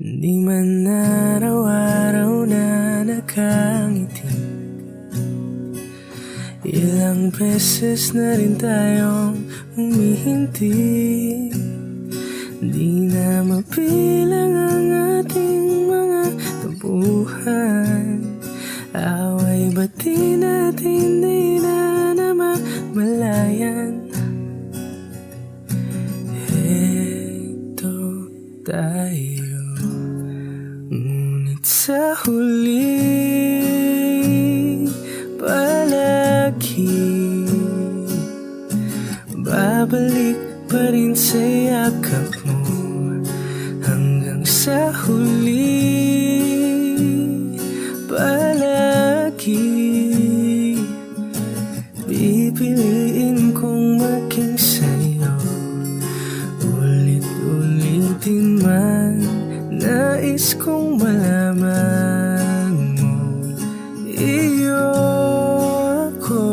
Di man araw-araw na nakangiti, ilang beses na rin tayong humihinti. Di na mapilang ang ating mga tampuhan, away ba't di natin di na namamalayan. Heto tayo, ngunit sa huli palagi babalik pa rin sa yakap mo. Hanggang sa huli palagi pipiliin kong maging sa'yo. Ulit-ulitin man, nais kong malaman mo, iyo ako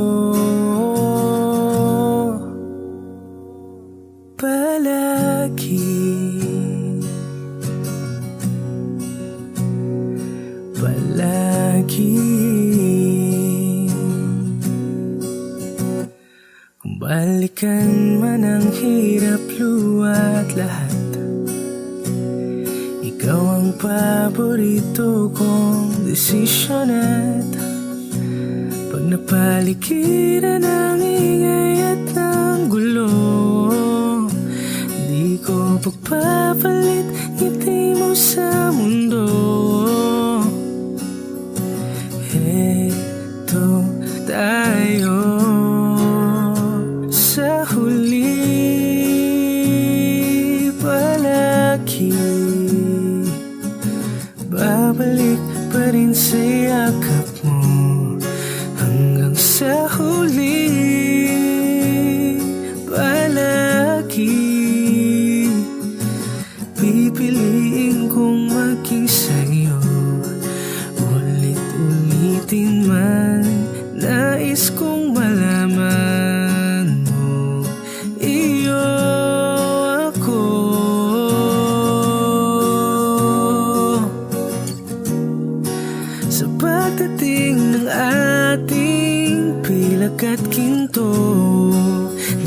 palagi. Kung balikan man ang hirap, luwa't lahat, ikaw ang paborito kong desisyon. At pag napaligiran ng ingay at ng gulo, di ko pagpapalit ngiti mo sa mundo. Heto tayo sa huli palagi, babalik pa rin sa yakap mo. Hanggang sa huli palagi pipiliin kong maging sa'yo. Ulit-ulitin man, nais kong malaman mo, iyo ako sa pagdating ng ating pilak at ginto.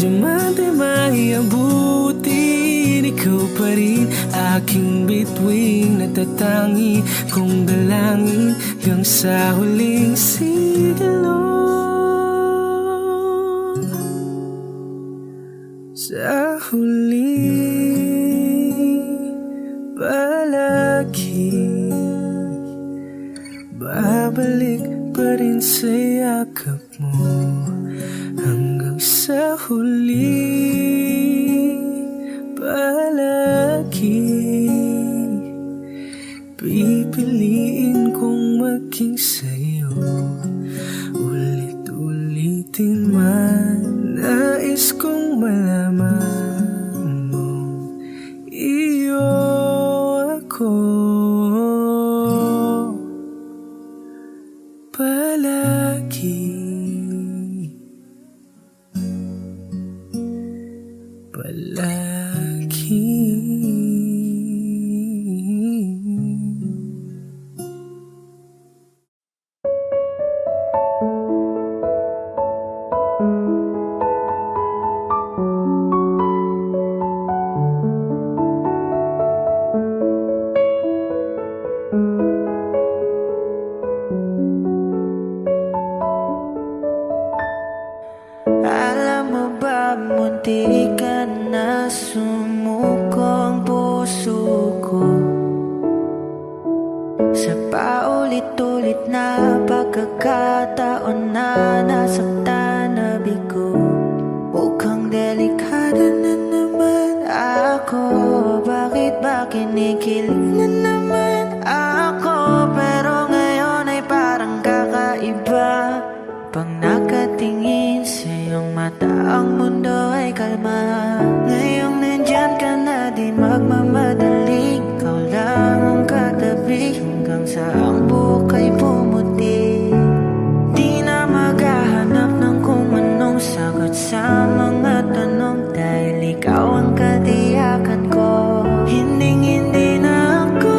Diamante may abutin, ikaw pa rin aking bituin, natatangi kong dalangin hanggang sa huling sigilo. Sa huli palagi babalik pa rin sa yakap mo. Hanggang sa huli palagi pipiliin kong maging sa'yo. Ulit-ulitin man, nais kong malaman mo, iyo ako palagi. Alam mo ba, munti ka na sumuko ang puso ko sa paulit-ulit na pagkakataon na nasaktan na bigo. Mukhang delikado na naman ako, bakit ba kinikilig na naman ako? Pero ngayon ay parang kakaiba, pag nakatingin sa iyong mata, ang mundo ay kalma. Ngayong nandyan ka na, di magmamadaling ikaw lang ang katabi, hanggang sa ang buhok ay pumuti. Di na maghahanap ng kung anong sagot sa mga tanong, dahil ikaw ang katiyakan ko. Hinding-hindi na ako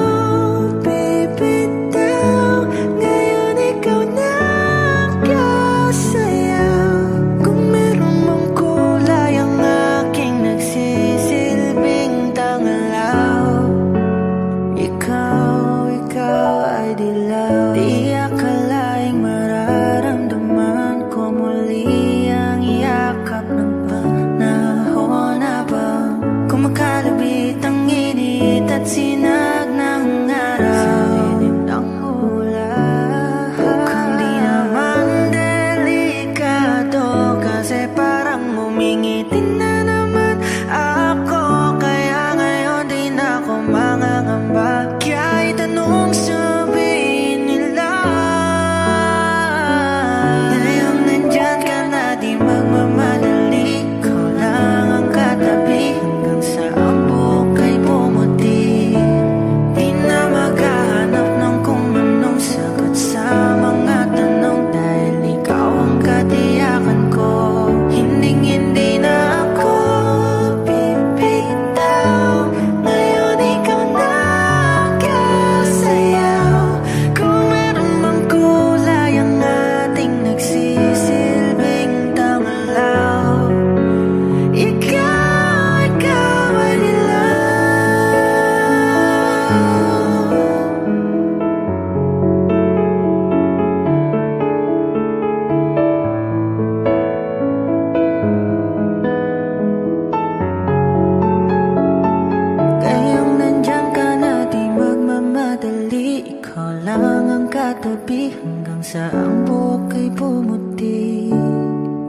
gabi hanggang sa ang buhok ay pumuti.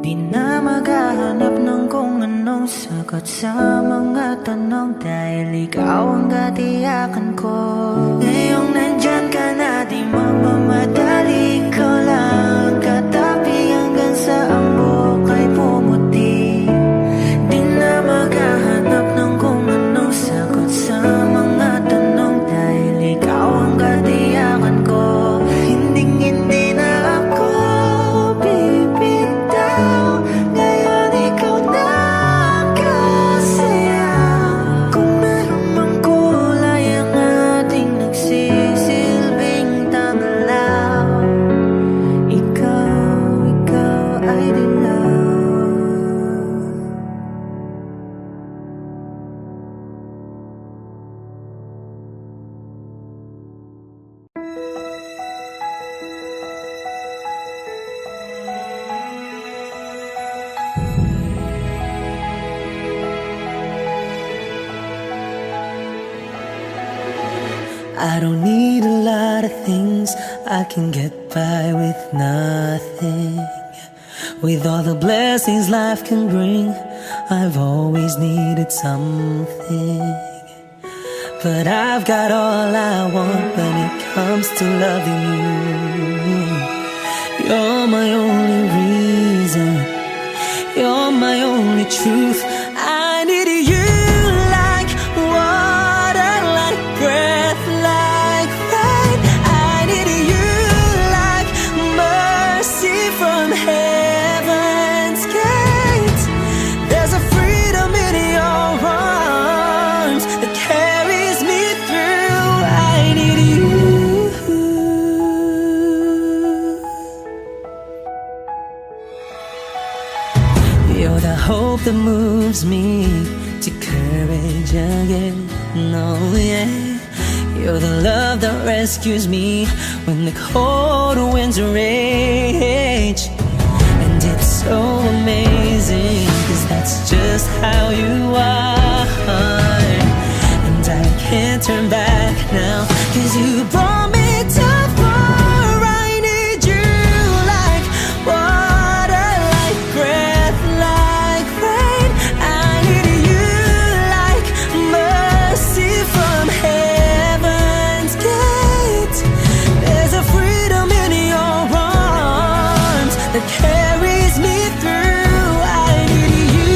Di na maghahanap ng kung anong sagot sa mga tanong, dahil ikaw ang katiyakan ko. Ngayong nandyan ka na, di magmamadali, ikaw lang katabi hanggang sa ang buhok ay pumuti. Di na maghahanap ng kung anong sagot sa mga tanong, dahil ikaw ang katiyakan ko. Hindi na ako bibitaw, ngayon ikaw na kasaya. Kung meron mang kulay ang ating nagsisilbing tanglaw, ikaw ay dilaw. I don't need a lot of things, I can get by with nothing. With all the blessings life can bring, I've always needed something. But I've got all I want when it comes to loving you. You're my only reason, you're my only truth. I need you like water, like breath, like rain. I need you like mercy from heaven's gate. There's a freedom in your arms that carries me through. I need you. You're the hope that moves me to courage again. No, yeah. You're the love that rescues me when the cold winds rage. And it's so amazing, 'cause that's just how you are. And I can't turn back now, 'cause you brought me too far. I need you like water, like breath, like rain. I need you like mercy from heaven's gate. There's a freedom in your arms that carries me through. I need you.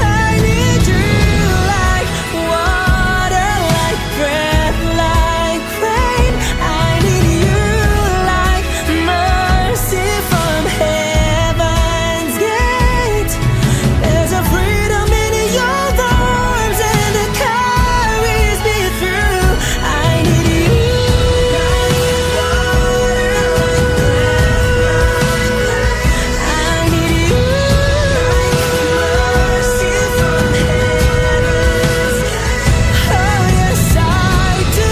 I need you like water, like breath, like rain. I need you like mercy from heaven's gate. There's a freedom in your arms and it carries me through. I need you. I need you like mercy from heaven's gate. Oh yes I do.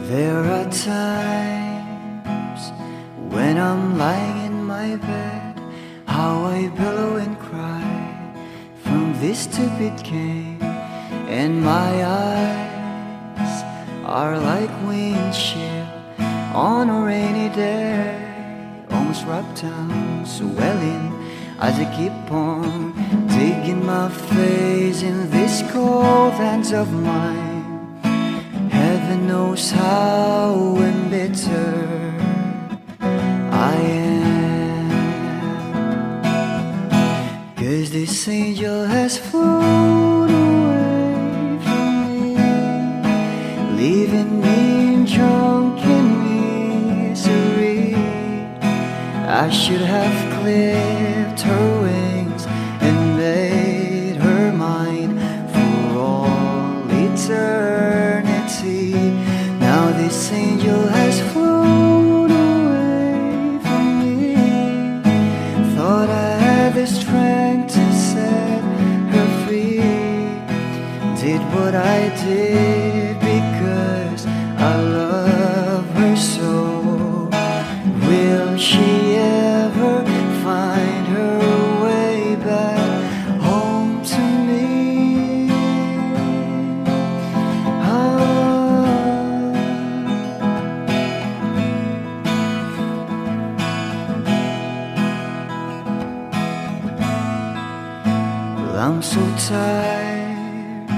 There are times when I'm lying in my bed, how I billow and cry from this stupid game, and my eyes are like windshield on a rainy day, almost wrapped down, swelling as I keep on digging my face in these cold hands of mine. Heaven knows how embittered I am. 'Cause this angel has flown away from me, leaving me drunken misery. I should have clipped her wings and made her mine for all eternity. Now this angel has flown away from me. Thought I had the strength to set her free. Did what I did because I love her so. Will she ever find her way back home to me? Well, I'm so tired,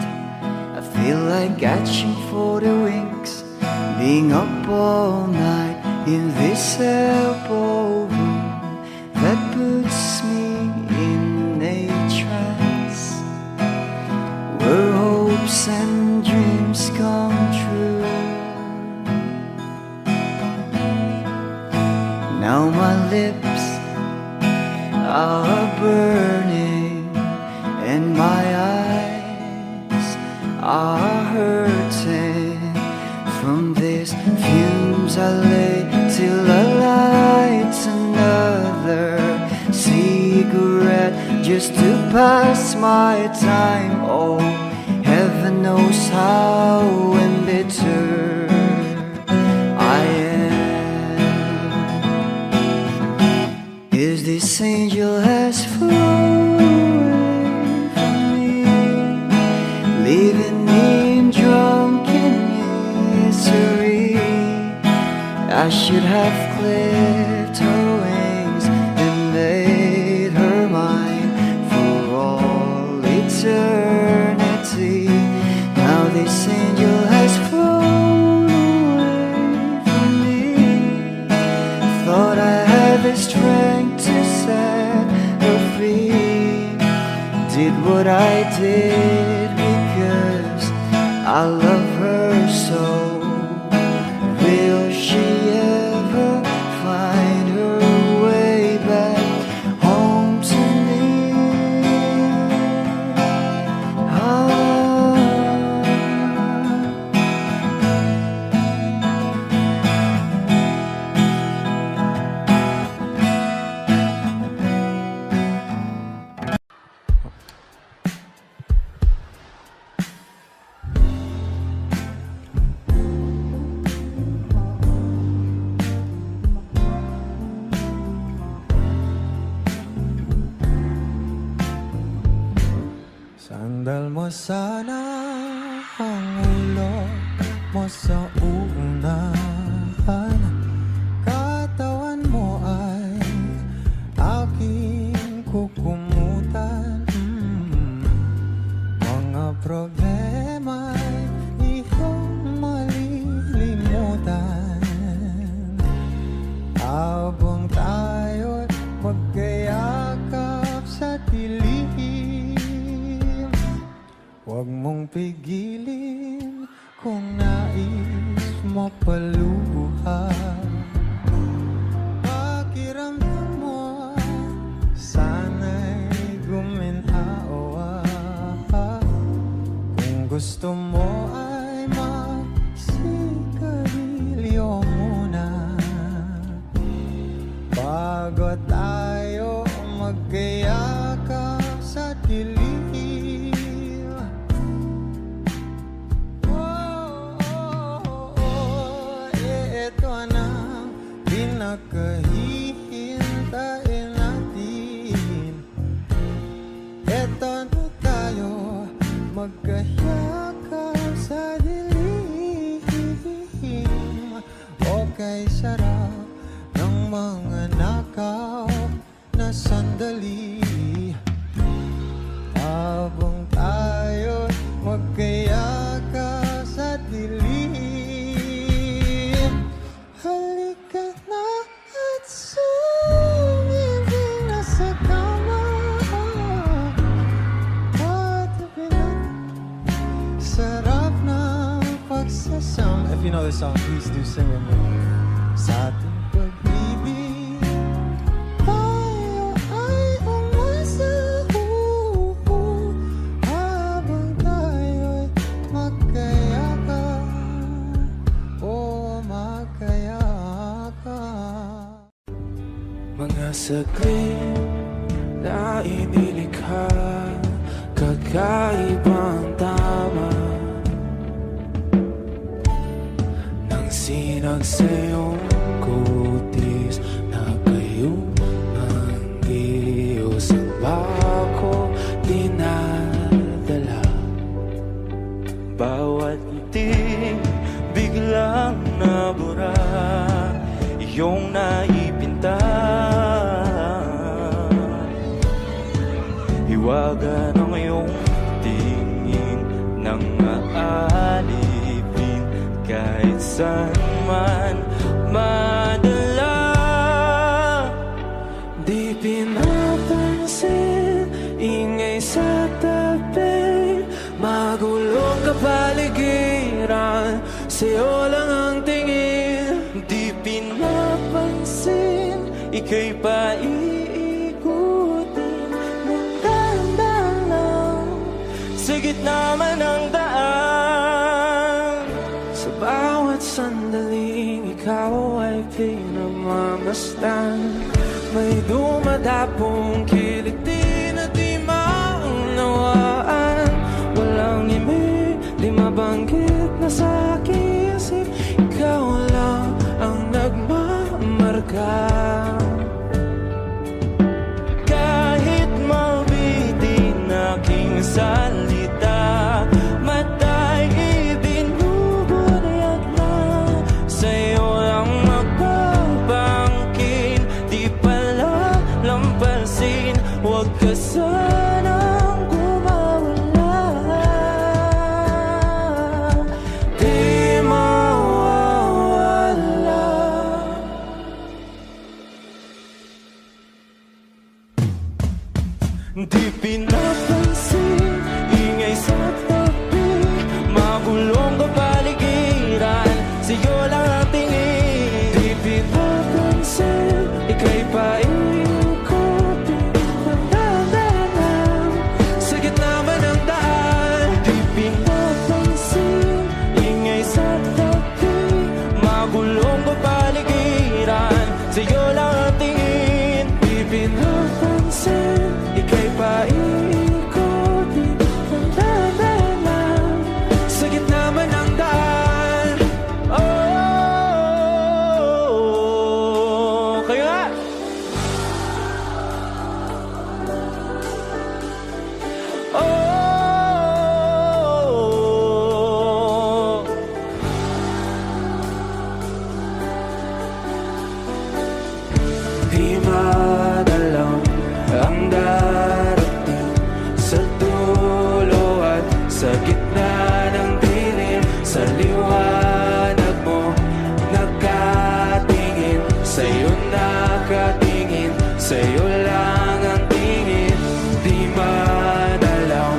I feel like catching for the wings, being up all night in this elbow room that puts me in a trance, where hopes and dreams come true. Now my lips are burning and my eyes are hurting from these fumes I lay till I light another cigarette just to pass my time. Oh, heaven knows how embittered I am. 'Cause this angel has flown away from me, leaving me drunken misery. I should have clipped her wings and made her mine for all eternity. Now this angel has flown away from me. Thought I had the strength to set her free. Did what I did because I love her so. Will she ever find her way back home to me? Sandal mo sana ang ulo mo sa unahan, katawan mo ay aking kukumutan. Mga problema'y iyong malilimutan habang tayo'y magkayakap sa dilim. Huwag mong pigilin kung nais mo paluhan. Pakiramdam mo sana'y guminhawa. Kung gusto mo ay magsigarilyo muna bago tayo magkayakap sa dilim. Pinakahihintayin natin. Eto na tayo magkayakap sa dilim. Okay, sarap ng mga nakaw na sandali habang tayo magkayakap sa dilim. song. If you know the song, please do sing with me. Sa ating pag-ibig, tayo ay umasa-upo habang tayo'y magkayakan. Oh, magkayakan. Mga saglit na inilikha, kakaibang tama nang sinag sa iyong kutis na kayong manggiyos ang bako dinadala. Bawat itig biglang nabura, iyong naipinta. Hiwaga ng iyong tingin nang aalipin kahit saan man madala. Di pinapansin, ingay sa tabi, magulong kapaligiran, sa'yo lang ang tingin. Di pinapansin, ika'y paiikutin ng dahan-dahan sa gitna man ng daan. Sa bawat sandaling ikaw ay pinagmamasdan, may dumadapong kiliti na di maunawaan. Walang imig, di mabanggit na sa aking isip, ikaw lang ang nagmamarka. Kahit mabitin aking salita, matay ibinubunayag na, sa'yo lang magbabangkin. Di pala lampasin, huwag ka sanang gumawala. Di mawawala. Di pinapansin, ingay sa tabi, magulong kapaligiran, sa'yo lang ang tingin. Di pinapansin, ika'y paikutin ng dahan-dahan sa gitna man ng daan. Di pinapansin, ingay sa tabi, magulong kapaligiran, sa'yo lang ang tingin. Di pinapansin, ika'y paikutin ng dahan-dahan sa gitna man ng daan. Oh, kayo nga! Oh, di madalaw ang darating sa dulo at sa gitna ng dilim. Sa liwanag mo nakatingin, sa'yo nakatingin, sa'yo lang ang tingin. Di madalaw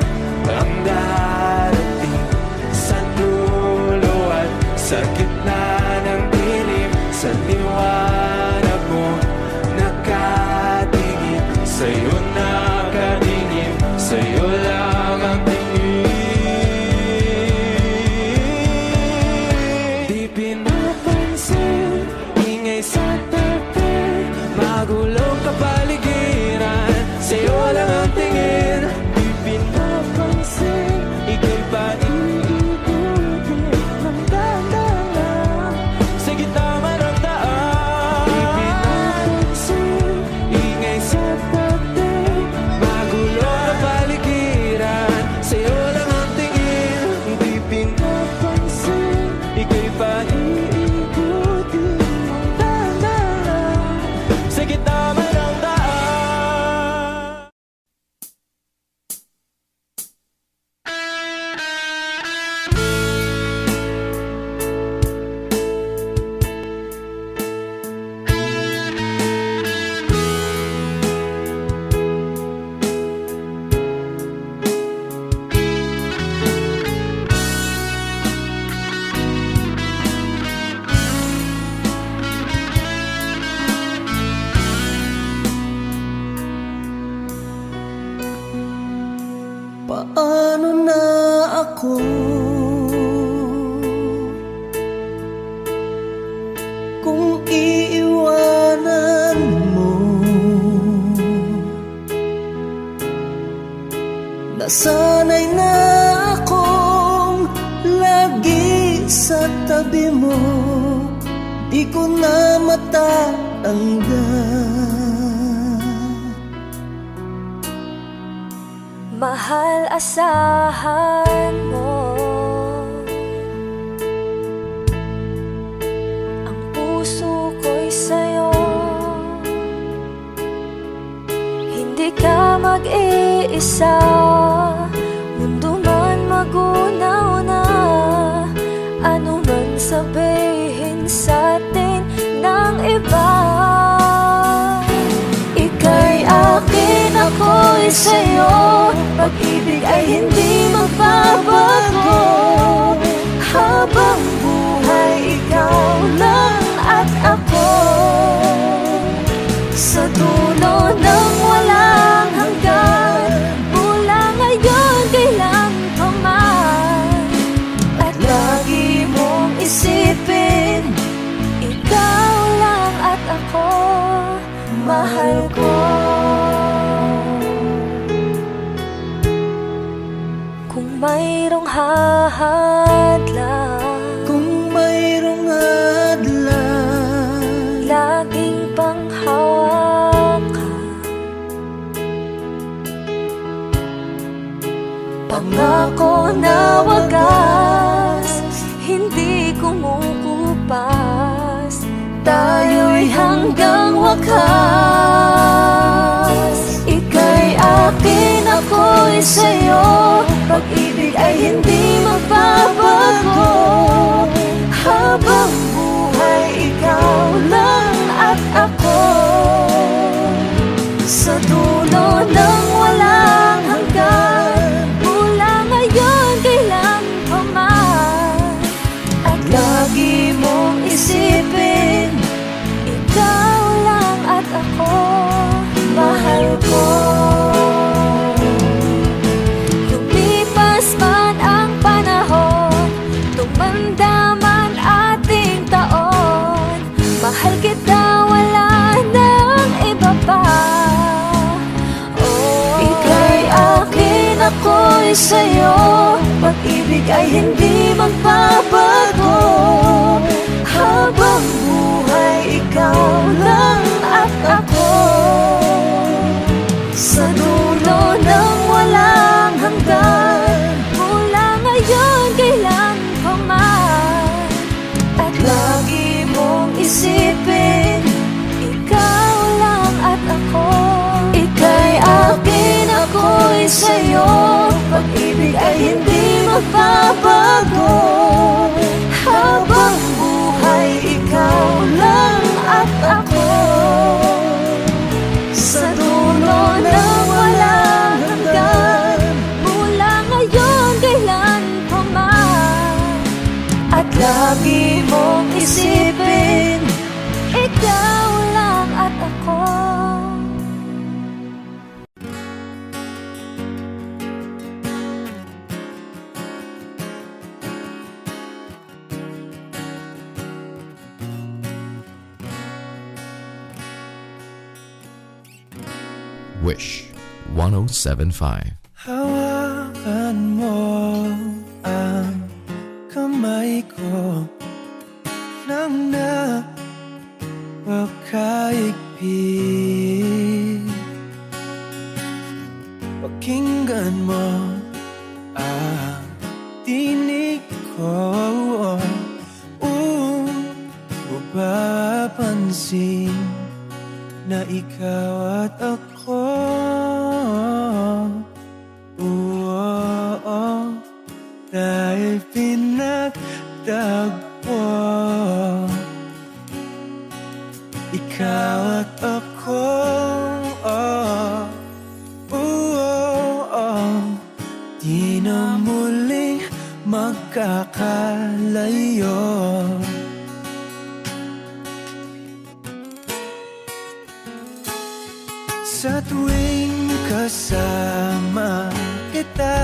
ang darating sa dulo at sa gitna ng dilim. Sa liwanag mo nakatingin, sa'yo nakatingin, sa'yo lang ang tingin. ako. Kung iiwanan mo, nasanay na akong lagi sa tabi mo, di ko na matatanggal. Mahal, asahan mo ang puso ko'y sa'yo. Hindi ka mag-iisa, mundo man magunaw na, ano man sabihin sa'tin ng iba. Ika'y akin, ako'y sa'yo, pag-ibig ay hindi magbabago. Habang buhay, ikaw lang at ako. Sa dulo ng walang hanggan, mula ngayon kailan pa man. At lagi mong isipin, ikaw lang at ako, mahal ko. Kung mayroong hahadlang, kung mayroong hadlang, laging panghawakan, pangako na wagas, hindi kumukupas, tayo'y hanggang wakas. Ika'y akin, ako'y sa'yo, pag-ibig ay hindi magbabago. Habang buhay, ikaw lang at ako. Sa dulo ng walang hanggan, mula ngayon kailan pa man. At lagi mong isipin, ikaw lang at ako, mahal ko. Lumipas man ang panahon, tumanda man ating taon, mahal kita, wala nang iba pa. Oh, ika'y akin, ako'y sa'yo, pag-ibig ay hindi magbabago. Habang buhay, ikaw lang at ako. Sa dulo ng walang hanggan, mula ngayon kailan pa man. At lagi mong isipin, ikaw lang at ako. Ika'y akin, ako'y sa'yo, pag-ibig ay hindi magbabago. Habang buhay, ikaw lang at ako. Sa dulo ng walang hanggan, mula ngayon kailan pa man. At lagi mong isipin, ikaw lang at ako. Wish 107.5. Hawakan mo ang kamay ko nang napakaigpit. Pakinggan mo ang tinig ko, mapapansin na ikaw at ako. Dahil pinagtagpo, ikaw at ako. Di na muling magkakalayo. Sa tuwing kasama kita,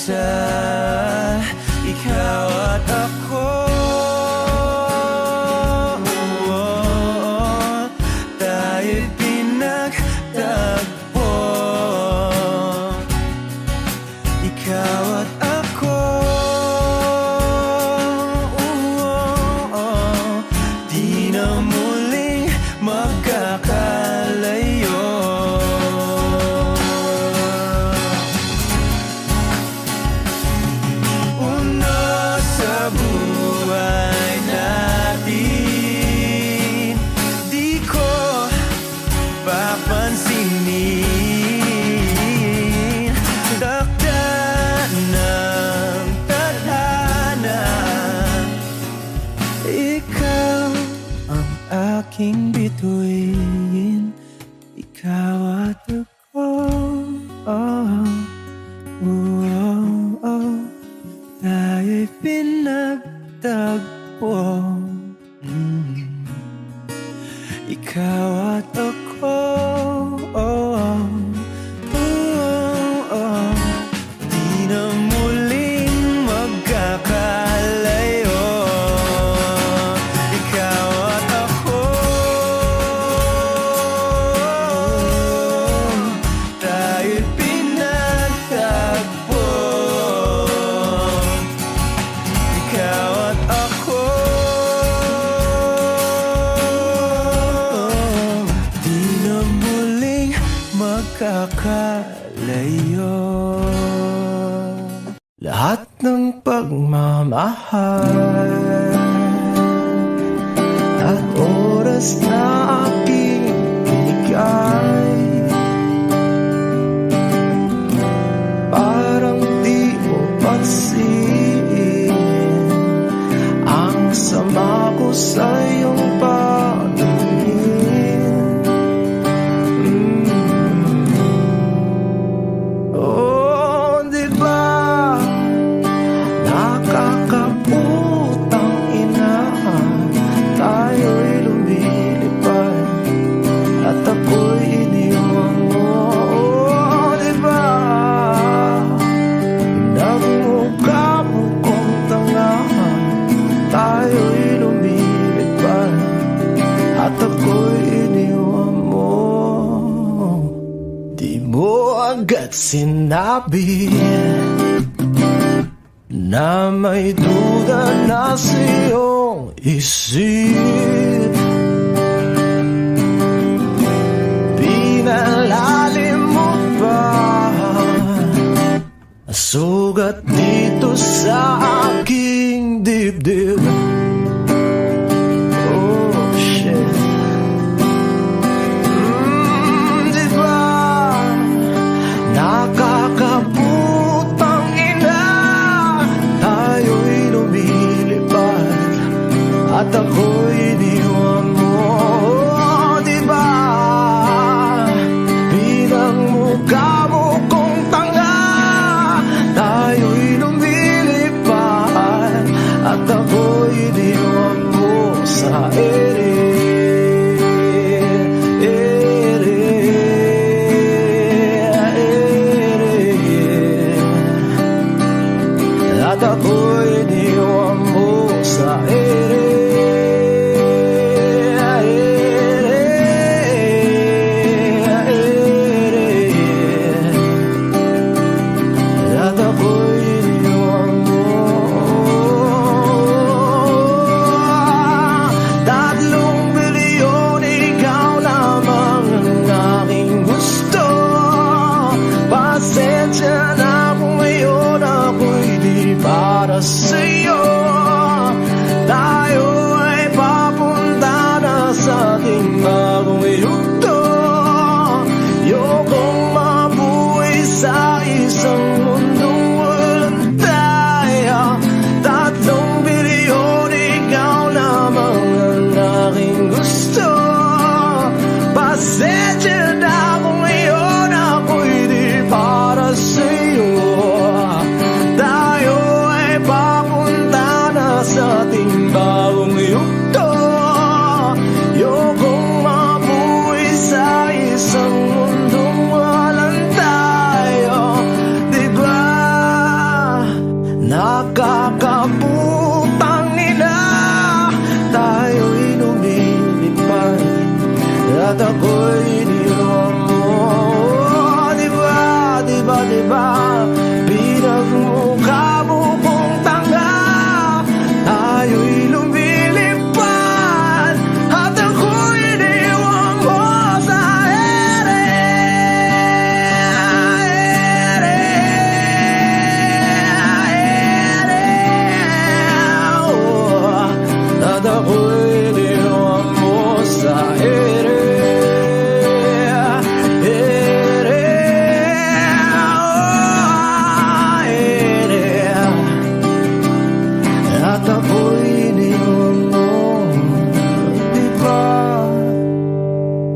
isa, ikaw at ako. Tayo'y pinagtagpo, ikaw at ako. Di na muling magkakalayo. Buhay natin, di ko papansinin. Takda ng tadhana, ikaw ang aking bituin, ikaw at ako. Tayo'y pinagtagpo, ikaw at ako. Di na muling magkakalayo, ikaw at ako. Tayo'y pinagtagpo, ikaw at ako. Di na muling magkakalayo. Lahat ng pagmamahal at oras na aking binigay, parang di mo pansin ang sama ko sa iyong paningin. Oh, di ba nakakaputang ina, tayo'y lumilipad at ako'y iniwan mo. Oh, di ba nagmukha mo kong tanga, tayo'y lumilipad at ako'y iniwan mo. Di mo agad sinabi na may duda na sa iyong isip. Pinalalim mo pa ang sugat dito sa aking dibdib. Oh, shit. Di ba nakakaputang ina, tayo'y lumilipad at ako'y iniwan mo. Oh, di ba pinagmukha mo kong tanga, tayo'y lumilipad at ako'y iniwan mo sa ere. At ako'y iniwan mo sa ere. At ako'y iniwan mo. 3 bilyon, ikaw lamang ang aking gusto. Pasensya na kung ngayon ako'y di para sa'yo. Tayo ay papunta na sa ating bagong yugto. Ayokong mabuhay sa isang mundong walang tayo. 3 bilyon, ikaw lamang ang aking gusto. Pasensya na kung ngayon ako'y di para sa'yo. Tayo ay papunta na sa ating bagong yugto. Ayokong mabuhay sa isang mundong walang tayo. Di ba diba? Pinagmukha mo kong tanga, tayo'y lumilipad at ako'y iniwan mo sa ere. At ako'y iniwan mo sa ere. At ako'y iniwan mo, diba?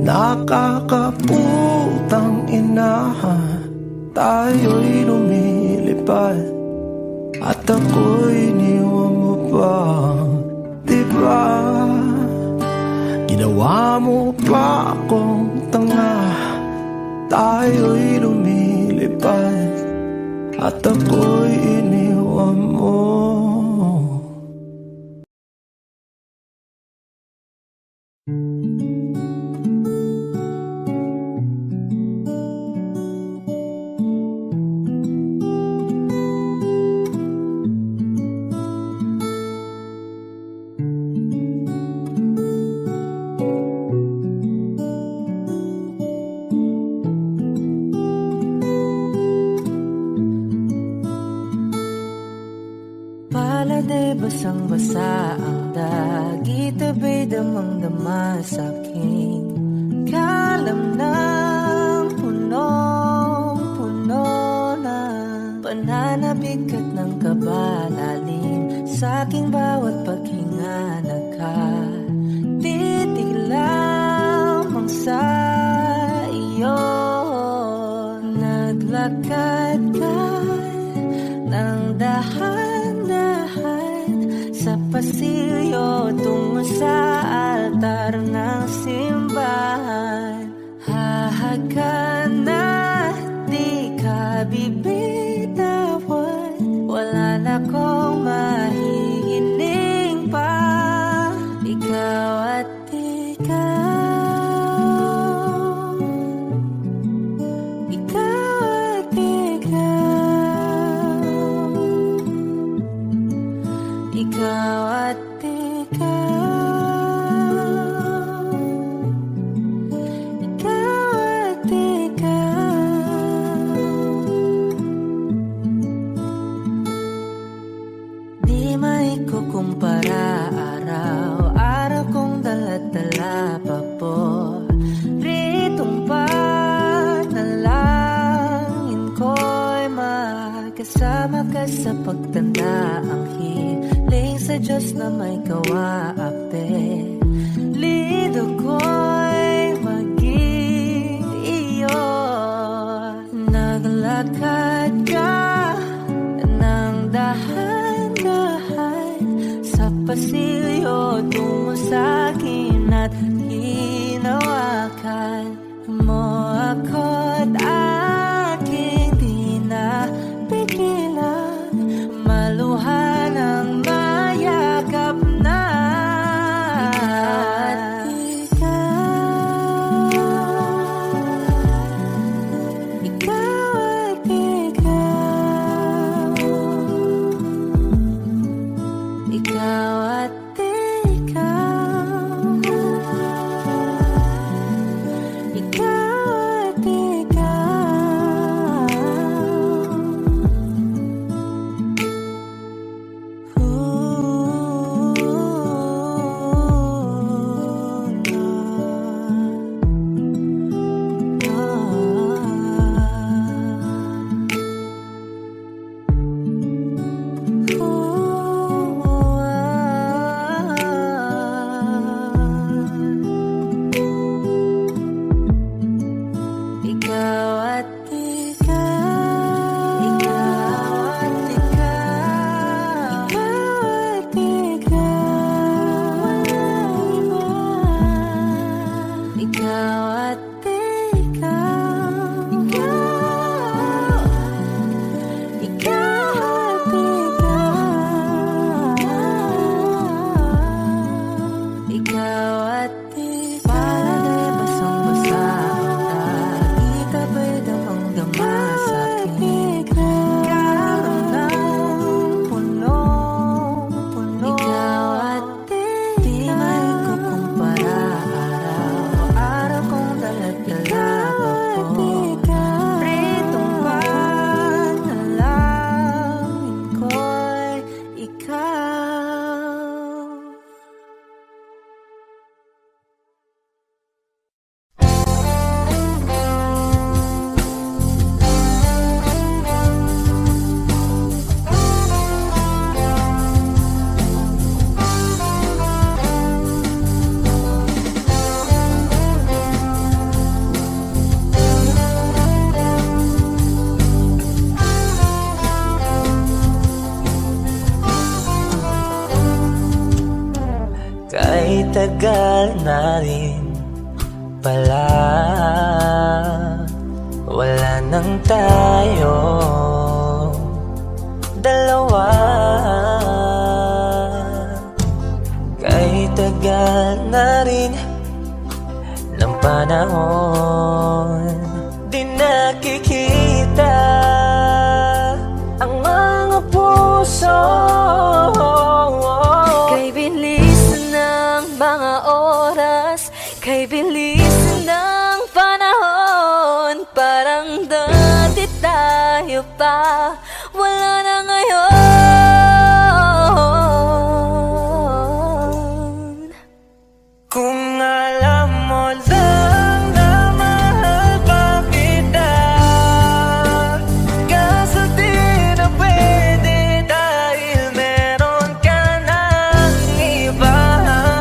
Nakakaputang ina, tayo'y lumilipad at ako'y iniwan mo pa, diba? Ginawa mo pa akong tanga, tayo'y lumilipad at ako'y iniwan mo. Paladay basang-basa ang dagit, abay damang-dama sa'king kalam ng punong-puno na pananabigat ng kabalalim sa'king bawat paghinga. Nakatitig lamang sa iyo, naglakad ka ng dahan-dahan sa pasilyo tungo sa altar ng simbahan. Hahagan at di ka bibitawan, wala na kong mahihiling pa. Ikaw at ikaw, ikaw at ikaw, ikaw at kumpara, araw-araw kong dala-dala pa po ritong panalangin ko'y magkasama ka sa pagtanda. Ang hiling sa Diyos na may kawaape, lido ko'y maging iyo. Naglakad ka ng dahan-dahan sa pasilyo tungo sa'kin at hinawakan mo ako't aking di na pigilan, maluhan ang mayakap na. Ikaw at ikaw, tagal na rin pala wala nang tayo dalawa. Kahit tagal na rin ng panahon, di nakikita ang mga puso. Kay bilis ng mga oras, kay bilis ng panahon, parang dati tayo pa, wala na ngayon. Kung alam mo lang na mahal pa kita, kaso di na pwede dahil meron ka ng iba.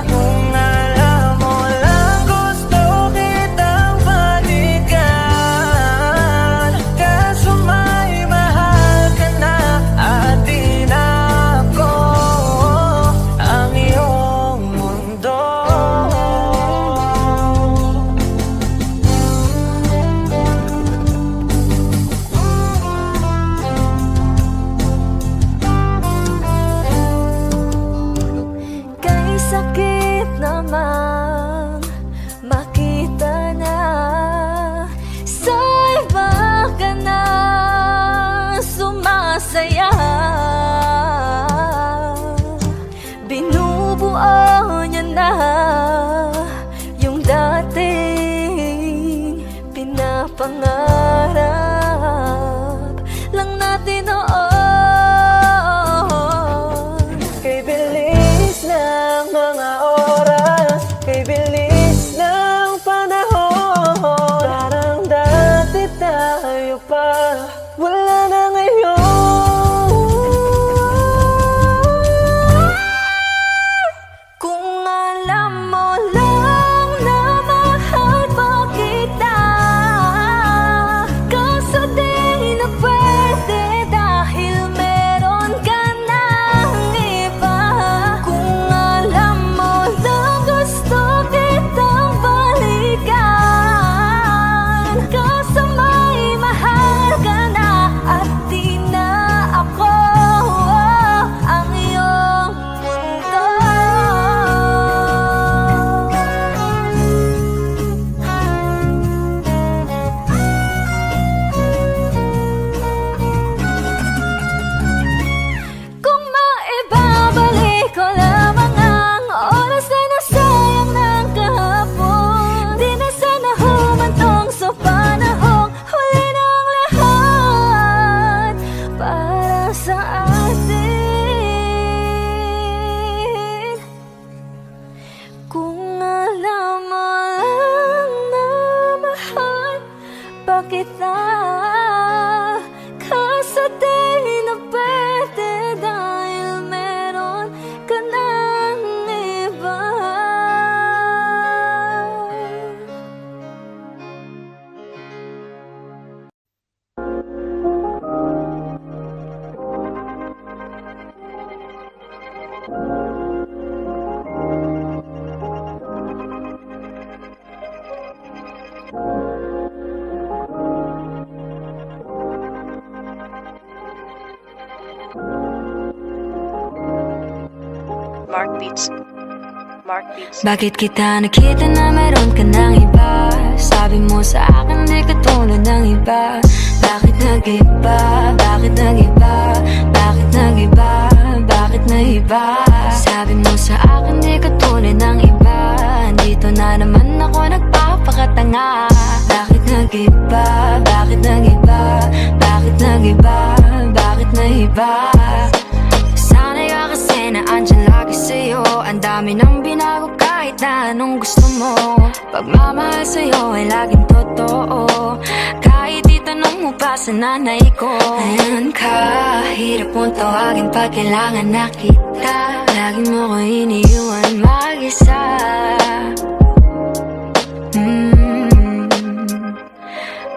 Kung alam mo lang gusto kitang balikan, kaso may mahal ka na at di na ako ang iyong mundo. Kay sakit naman makita na sa iba ka na sumasaya. Binubuo niya na yung dating pinapangarap lang natin noon. Kay bilis ng mga oras, kay bilis ng panahon, parang dati tayo pa, wala na ngayon. Kung alam mo lang na mahal pa kita, kaso di na pwede dahil meron ka ng iba. Kung alam mo lang gusto kitang balikan, kaso may mahal ka na at di na ako ang iyong mundo. Kung maibabalik ko lamang ang oras na nasayang ng kahapon, di na sana humantong sa panahong huli ng lahat para sa atin. Kung alam mo lang na mahal pa kita, kaso di na pwede dahil meron ka ng iba. Mark Beats. Mark Beats. Bakit kita nakita na meron ka ng iba? Sabi mo sa akin di ka tulad ng iba. Bakit nag-iba? Bakit nag-iba? Bakit nag-iba? Bakit nag-iba? Sabi mo sa akin di ka tulad ng iba. Dito na naman ako nagpapakatanga. Bakit nag-iba? Bakit nag-iba? Bakit nag-iba? Bakit nag-iba? Sana'y ka kasi na andyan lagi sa'yo. Ang dami nang binago kahit na anong gusto mo. Pagmamahal sa'yo ay laging totoo. Kahit itanong mo pa sa nanay ko. Ayan ka, hirap mong tawagin pag kailangan na kita. Lagi mo ko iniiwan mag-isa.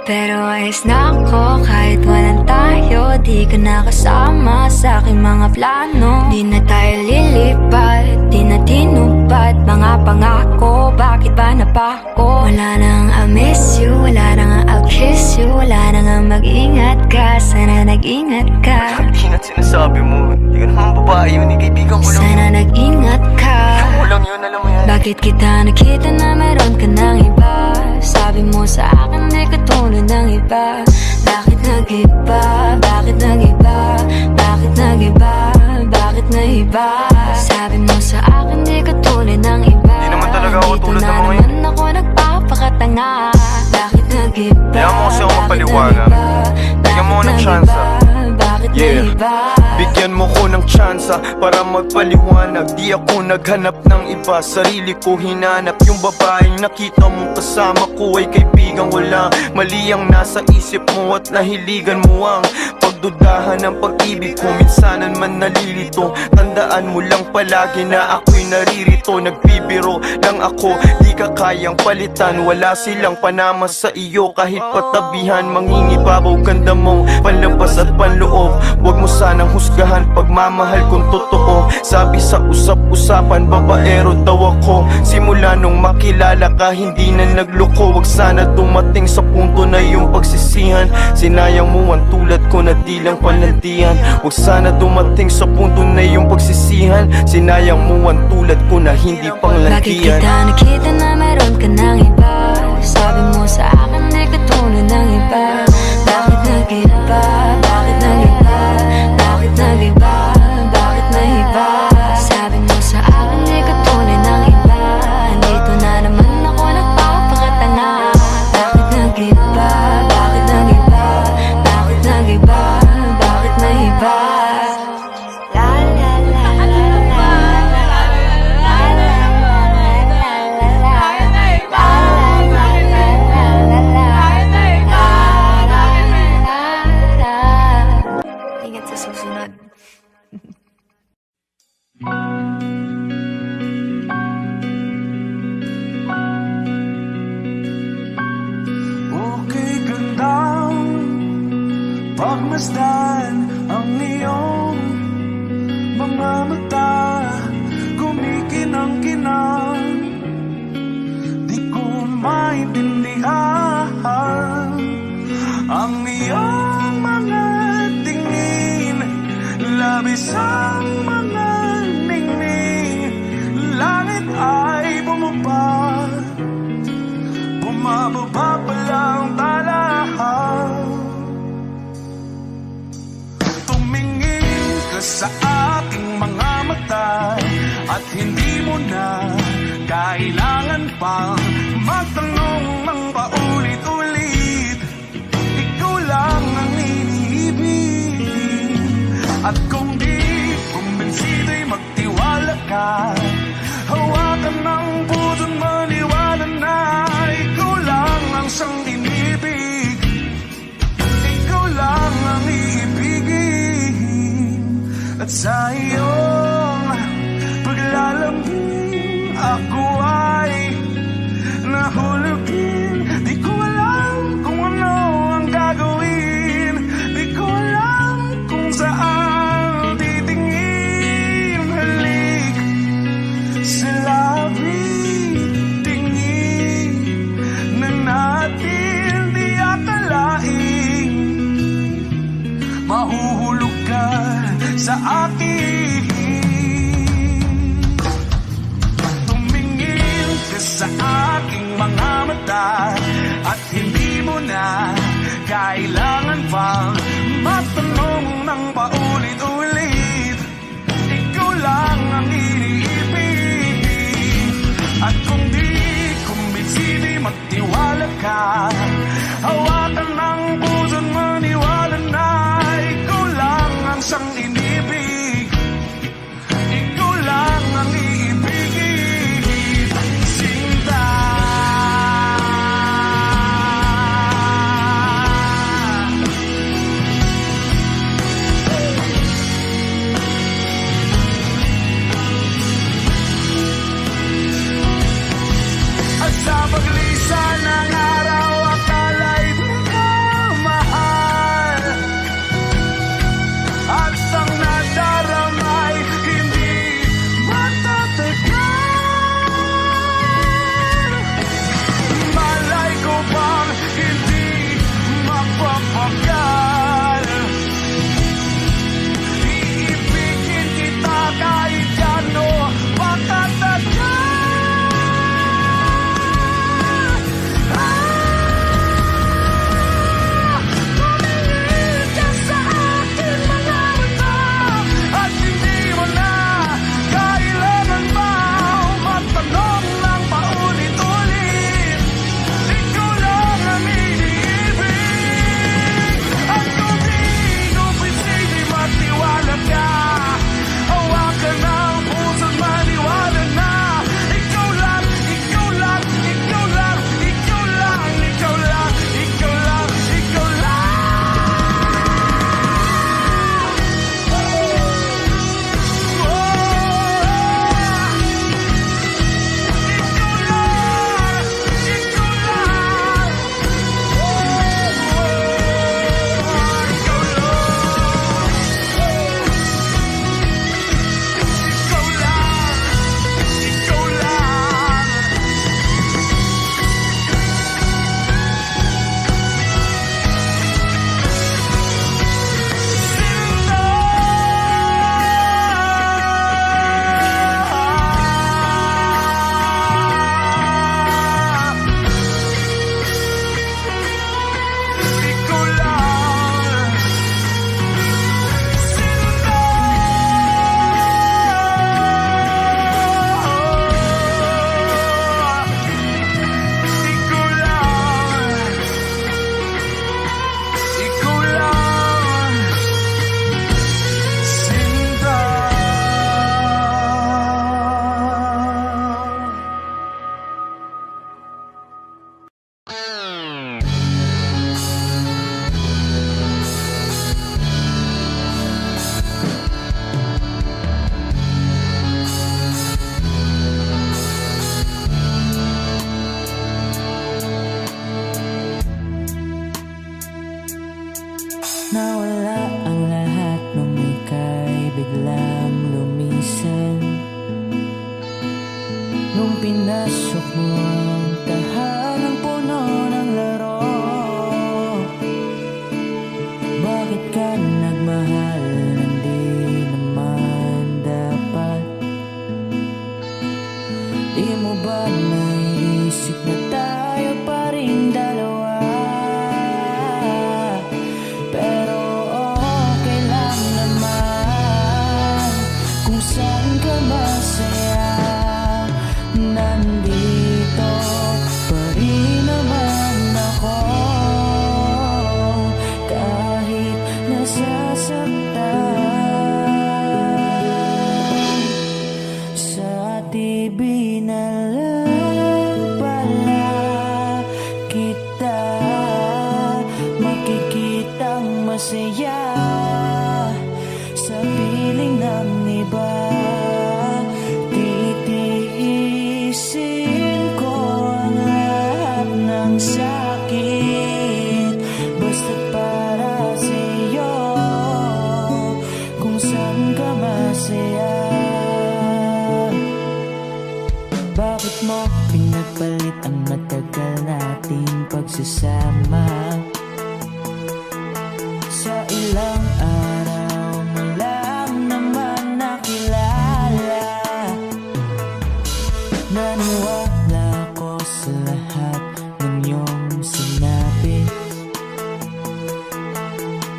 Pero ayos na ako kahit walang tayo. Di ka nakasama sa aking mga plano. Di na tayo lilipat, di na tinupad mga pangako, bakit ba napako? Wala nang I miss you, wala nang I'll kiss you, wala nang mag-ingat ka, sana nag-ingat ka. Ingat sinasabi mo, hindi ka naman babae yun, kaibigan ko lang. Sana nag-ingat ka. Ikaw lang yun, alam mo yan. Bakit kita nakita na meron ka ng iba? Sabi mo sa akin di katulad ng iba. Bakit nag-iba? Bakit nag-iba? Bakit nag-iba? Bakit nag-iba? Sabi mo sa akin di katulad ng iba. Di naman talaga ako tulad ng mga yun. Dito na naman ako nagpapakatanga. Bakit nag-iba? Kaya mo kasi ako mapaliwanag. Bigyan mo ng tsansa. Yeah, bigyan mo ko ng tsansa para magpaliwanag. Di ako naghanap ng iba, sarili ko hinanap. Yung babaeng nakita mong kasama ko ay kaibigan ko lang. Mali ang nasa isip mo at nahiligan mo ang pagdudahan ng pag-ibig ko. Minsanan man nalilito, tandaan mo lang palagi na ako'y naririto. Nagbibiro lang ako, di ka kayang palitan. Wala silang panama sa iyo kahit patabihan. Mangingibabaw ganda mong panlabas at panloob. Huwag mo sanang husgahan pagmamahal kung totoo. Sabi sa usap-usapan, babaero daw ako. Simula nung makilala ka, hindi na nagloko. Huwag sana dumating sa punto na yung pagsisihan. Sinayang mo ang tulad ko na di lang panlantian. Huwag sana dumating sa punto na yung pagsisihan. Sinayang mo ang tulad ko na hindi panglantian. Bakit kita nakita na meron ka ng iba? Sabi mo sa akin di katulad ng iba. Bakit nag-iba? Bakit nag-iba? Bakit nag-iba? Bakit nag-iba? Sabi mo sa akin di katulad ng iba. Dito na naman ako nagpapakatanga. Bakit nag-iba? Bakit nag-iba? Bakit nag-iba? Bakit nag-iba? La la la la la la Ingat sa susunod. Okay, gandang pagmasdan ang iyong mga mata. Kumikinang-kinang, di ko maintindihan ang iyong mga tingin. Labis ang mga ningning. Langit ay bumaba, bumababa pa lang talahan. Tumingin ka sa aking mga mata at hindi mo na kailangan pang magtanong ng paulit-ulit. Ikaw lang ang iniibig. At kung di kumbinsido'y magtiwala ka. Hawakan ng puso't maniwala na ikaw lang ang siyang inibig. Ikaw lang ang iibigin. At sa iyong paglalambing ako ay nahulugin. Di ko alam kung ano ang gagawin. Di ko alam kung saan titingin. Halik sa labi, tingin na natin di akalain. Mahuhulog ka sa akin. Tumingin ka sa aking mga mata at hindi mo na kailangan pang magtanong ng paulit-ulit. Ikaw lang ang iniibig. At kung di kumbinsido'y magtiwala ka. Hawakan ng puso't maniwala na ikaw lang ang siyang inibig. Ikaw lang ang iibigin. Sinta. bakit ka nagmahal nang di naman dapat? Di mo ba naisip na tayo pa rin dalawa? Pero okay lang naman kung saan ka masaya. Nandito pa rin naman ako kahit nasasaktan. Sa TV na lang pala kita makikitang masaya sa piling ng iba. Titiisin ko ang lahat ng sakit basta't para sa'yo kung saan ka masaya. Bakit mo pinagpalit ang matagal nating pagsasama? Sa ilang araw mo lang naman nakilala. Naniwala ko sa lahat ng iyong sinabi,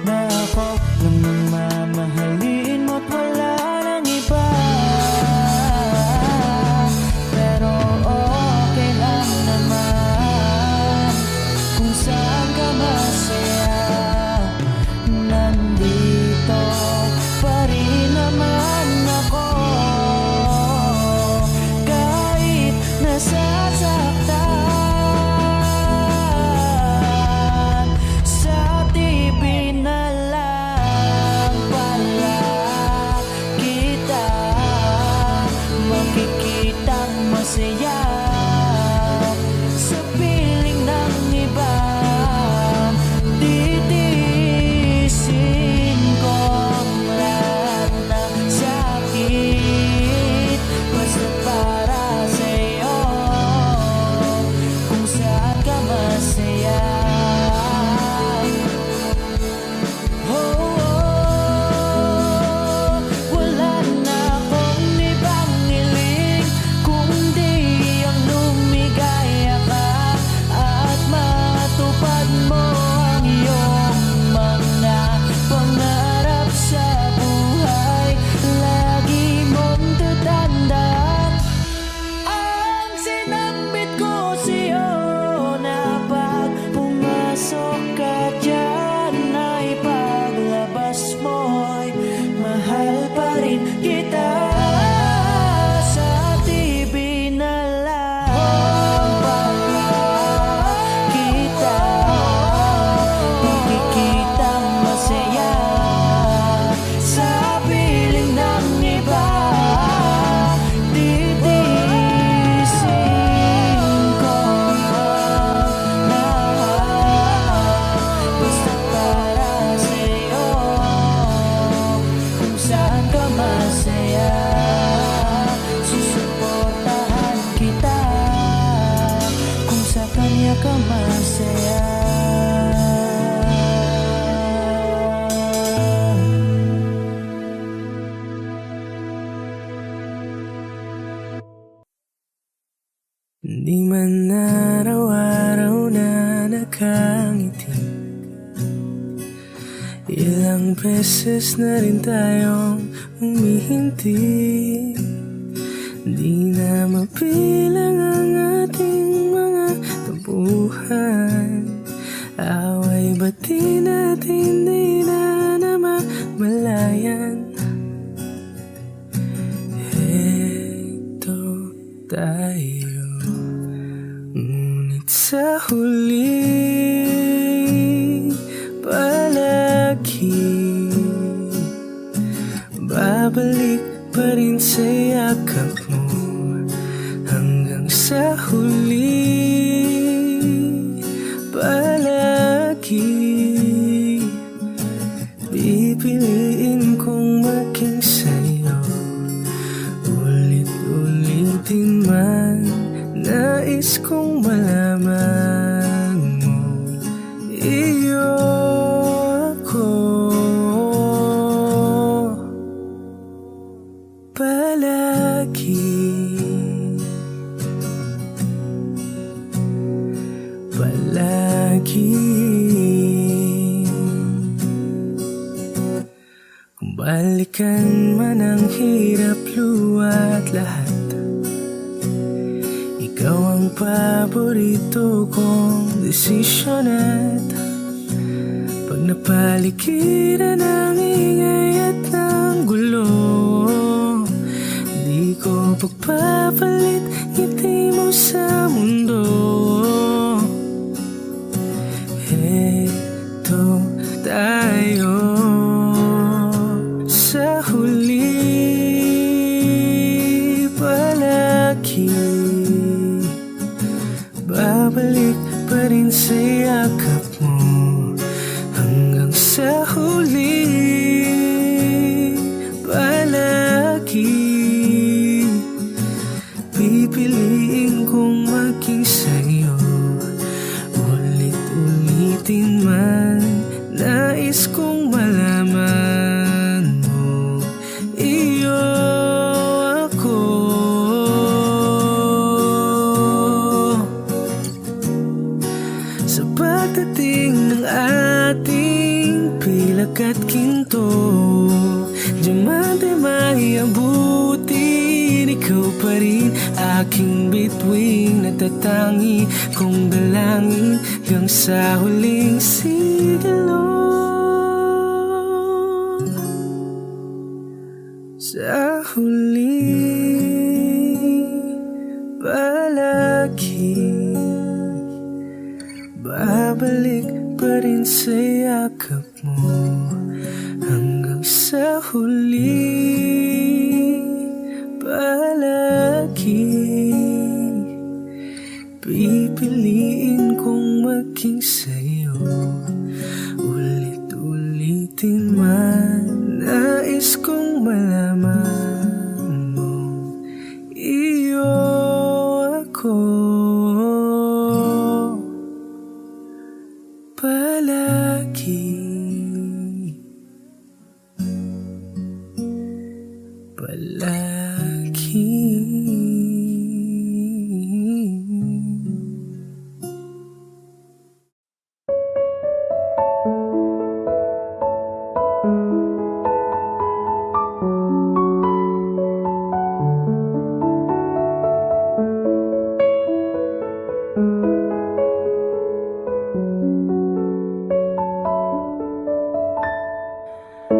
na ako lang ang mamahalin mo't wala nang iba. Pero okay lang naman kung saan ka masaya. Nandito pa rin naman ako kahit nasasaktan. Sa TV na lang pala kita makikitang masaya sa piling ng iba. Titiisin ko ang lahat ng sakit basta para sa'yo kung saan ka masaya. Wala na akong ibang hiling kundi ang lumigaya ka at matupad mo ang iyong mga pangarap sa buhay. Lagi mong tatandaan ang sinambit ko sa'yo, na pag pumasok ka dyan ay paglabas mo'y mahal pa rin kita. Sa TV na lang pala kita makikitang masaya sa piling ng iba. Titiisin ko ang lahat basta para sa'yo kung saan ka masaya. Susuportahan kita kung sa kanya ka masaya. Di man araw-araw na nakangiti, ilang beses na rin tayong humihinti. Di na mapilang ang ating mga tabuhan, away bati natin di na namamalayan. Heto tayo, ngunit sa huli palagi babalik pa rin sa yakap mo. Hanggang sa huli palagi pipiliin kong maging sa'yo. Ulit-ulitin man nais kong malaman mo, iyo ako. Kung balikan man ang hirap, luwa't lahat, ikaw ang paborito kong desisyon. At pag napaligiran ng ingay at ng gulo, di ko pagpapalit ngiti mo sa mundo. Heto tayo sa huli, palagi babalik pa rin sa yakap mo. Hanggang sa huli, palagi pipiliin kong maging sa'yo. Ulit-ulitin man, nais kong malaman mo, iyo ako. Sa pagdating ng ating pilak at ginto, diamante may abutin, ikaw pa rin aking bituin, natatangi kong dalangin hanggang sa huling sigilo. Sa huli, palagi babalik pa rin sa yakap mo. Hanggang sa huli, palagi pipiliin kong maging sa'yo. Ulit-ulitin man, nais kong malaman mo, iyo ako. Palagi, palagi.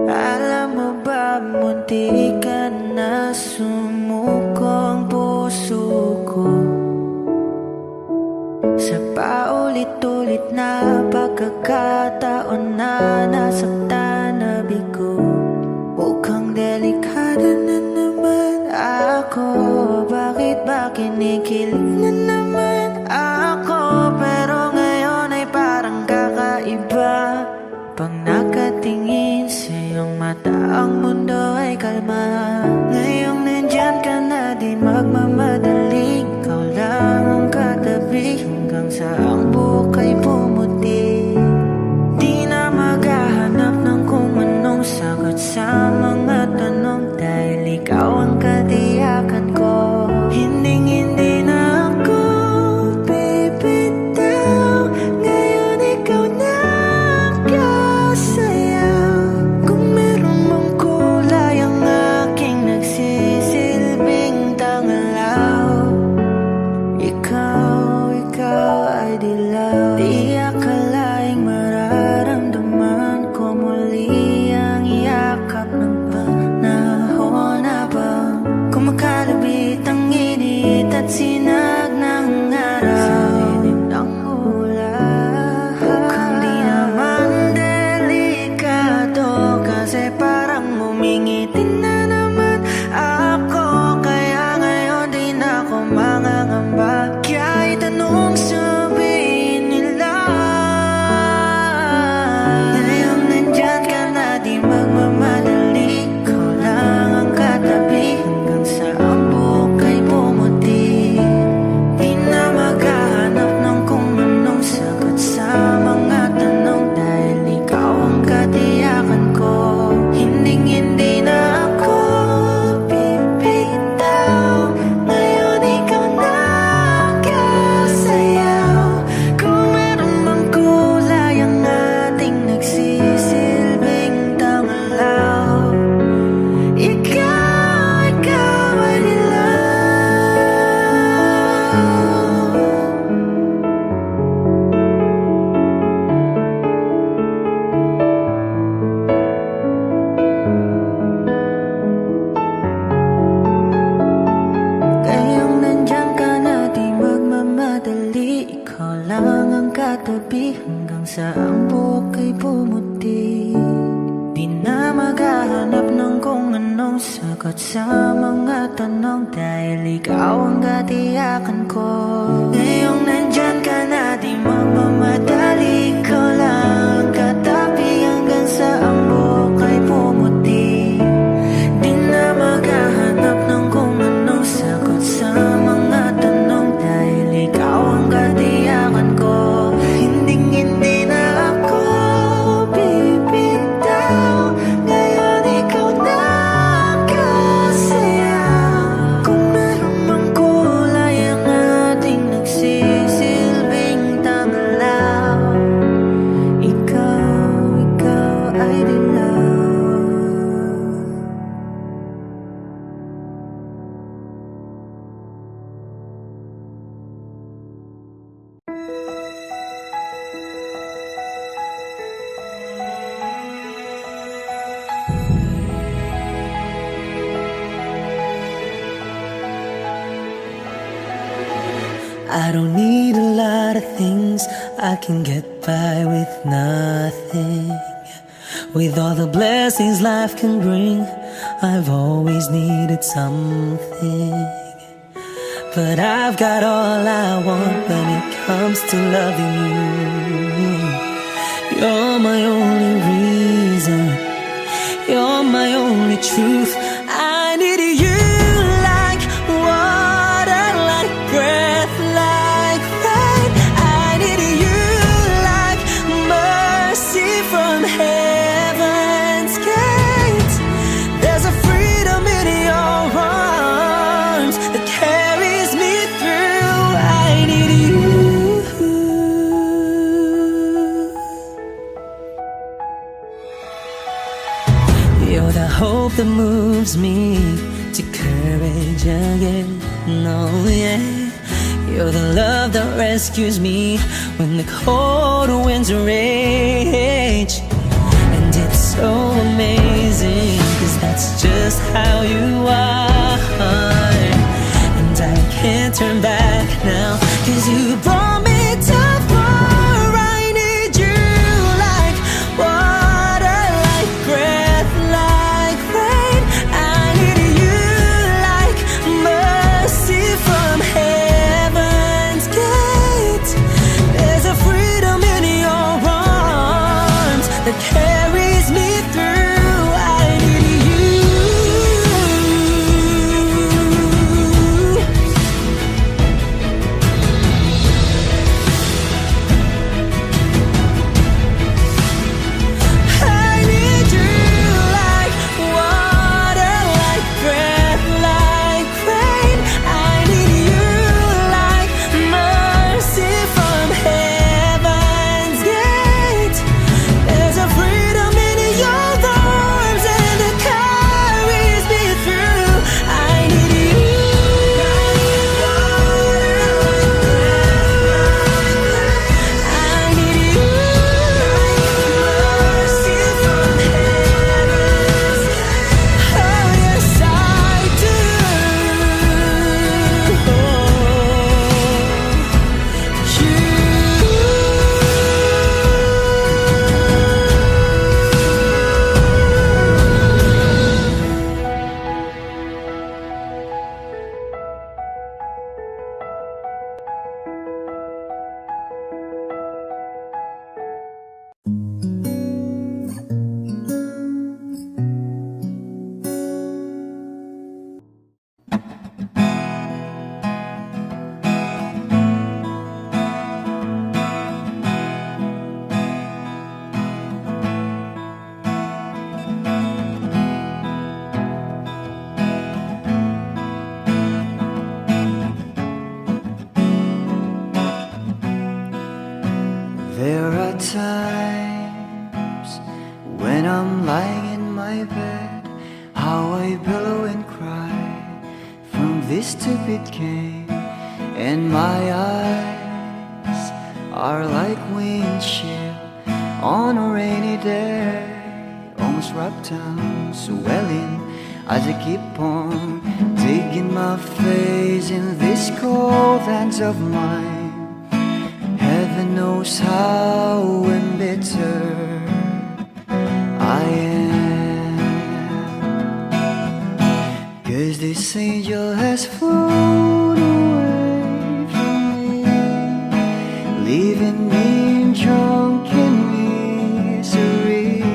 Alam mo ba, munti ka na sumuko ang puso ko sa paulit-ulit na pagkakataon na nasaktan na bigo. Mukhang delikado na naman ako, bakit ba kinikilig na naman ako? Pero ngayon ay parang kakaiba, pag nakatingin sa iyong mata, ang mundo ay kalma. Ngayong nandyan ka na, di magmamadali, ikaw lang ang katabi, hanggang sa ang buhok ay pumuti. Di na maghahanap ng kung anong sagot sa mga tanong, dahil ikaw ang katiyakan ko. Hinding-hindi na ako bibitaw, ngayon ikaw na kung meron mang kulay ang aking nagsisilbing tangalaw, ikaw ay dilaw. maghahanap ng kung anong sagot sa mga tanong, dahil ikaw ang katiyakan ko. Ngayong nandyan ka na, di magmamadali, ikaw lang katabi hanggang sa ang buhok ay pumuti. Di na maghahanap ng kung anong sagot sa mga tanong, dahil ikaw ang katiyakan ko. Hindi na ako bibitaw, ngayon ikaw na kasaya. Kung meron mang kulay ang ating nagsisilbing tanglaw, ikaw ay dilaw. I don't need a lot of things, I can get by with nothing. With all the blessings life can bring, I've always needed something. But I've got all I want when it comes to loving you. You're my only reason, you're my only truth. I need you like water, like breath, like rain. I need you like mercy from heaven's gate. There's a freedom in your arms that carries me through. I need you. You're the hope that moves me to courage again. No, yeah. You're the love that rescues me when the cold winds rage. And it's so amazing, 'cause that's just how you are. And I can't turn back now, 'cause you brought me too far. I need you like water, like breath, like rain. I need you like mercy from heaven's gate. There's a freedom in your arms that carries me through. I need you. I need you like water, like breath, like rain. I need you like mercy from heaven's gate. There's a freedom in your arms and it carries me through. I need you. I need you. Mercy from heaven's gate. Oh yes I do. There are times when I'm lying in my bed, how I billow and cry from this stupid game, and my eyes are like windshield on a rainy day, almost wrapped down, swelling as I keep on digging my face in these cold hands of mine. Heaven knows how embittered I am. Is this angel has flown away from me, leaving me in drunken misery?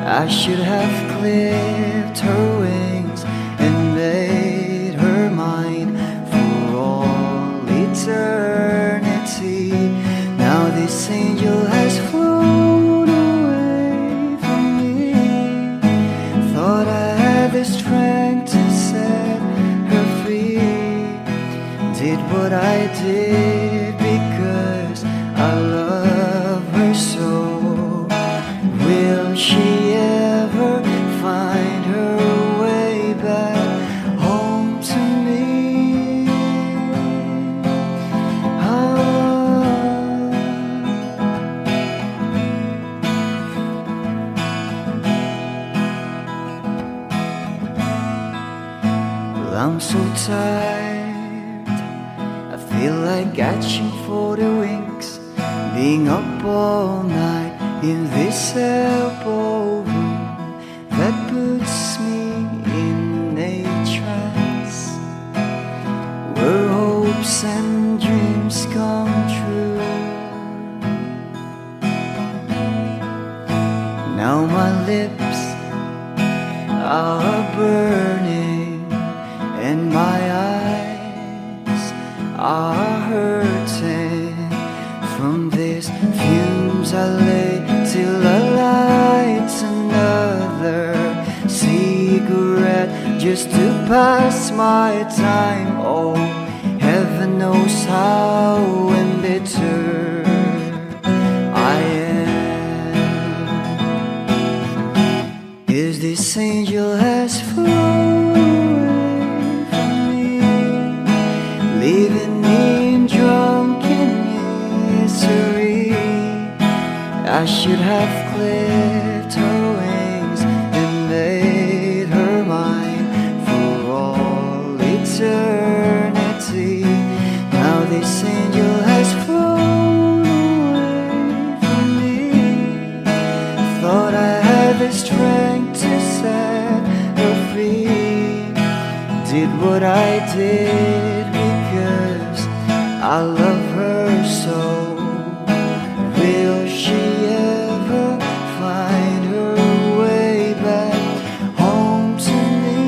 I should have clipped her wings and made her mine for all eternity. Now this angel has flown away from me. Thought I had the strength to set her free. Did what I did because I love her so. Will she ever find her way back home to me? Well, I'm so tired, I feel like catching for the wings, being up all night in this elbow room that puts me in a trance, where hopes and dreams come true. Now my lips are burning and my eyes are hurting from these fumes I lay till I light another cigarette just to pass my time. Oh, heaven knows how embittered I am. Is this angel has flown away from me, leaving me in drunken misery? I should have clipped her wings and made her mine for all eternity. Now this angel has flown away from me. Thought I had the strength to set her free. Did what I did because I love her so. Will she ever find her way back home to me?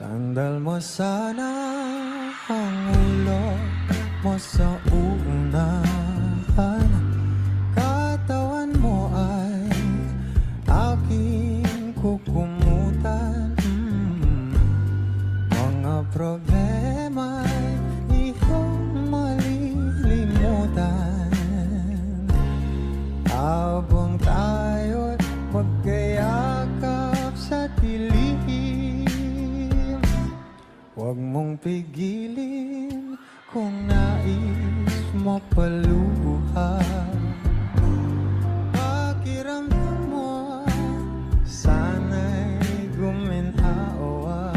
Sandal mo sana ang ulo mo sa unahan, katawan mo ay aking kukumutan. Mga problema'y iyong malilimutan habang tayo'y magkayakap sa dilim. Huwag mong pigilin kung nais mo paluhan. Pakiramdam mo sana'y guminhawa.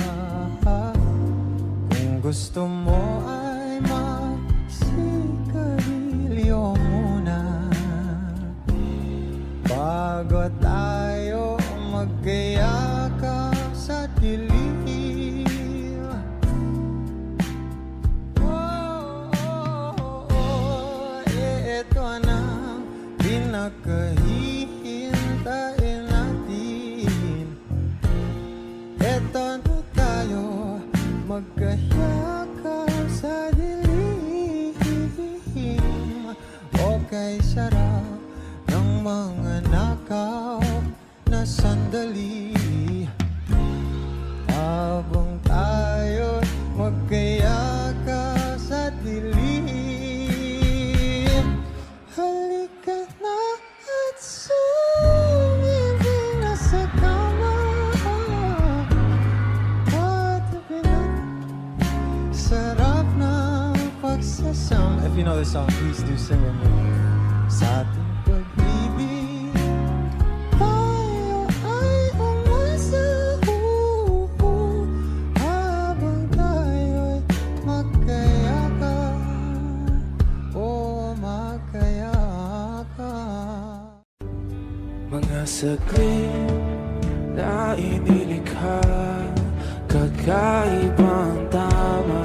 Kung gusto mo ay magsigarilyo muna bago tayo magkayakap sa dilim. Pinakahihintayin natin. Eto na tayo magkayakap sa dilim. Okay, sarap ng mga nakaw na sandali habang tayo magkayakap sa dilim. Halika na at this song, please do sing with me. Sa ating pag-ibig, tayo ay umasa-upo habang tayo'y magkayakap, magkayakap. Mga saglit na inilikha, kakaibang tama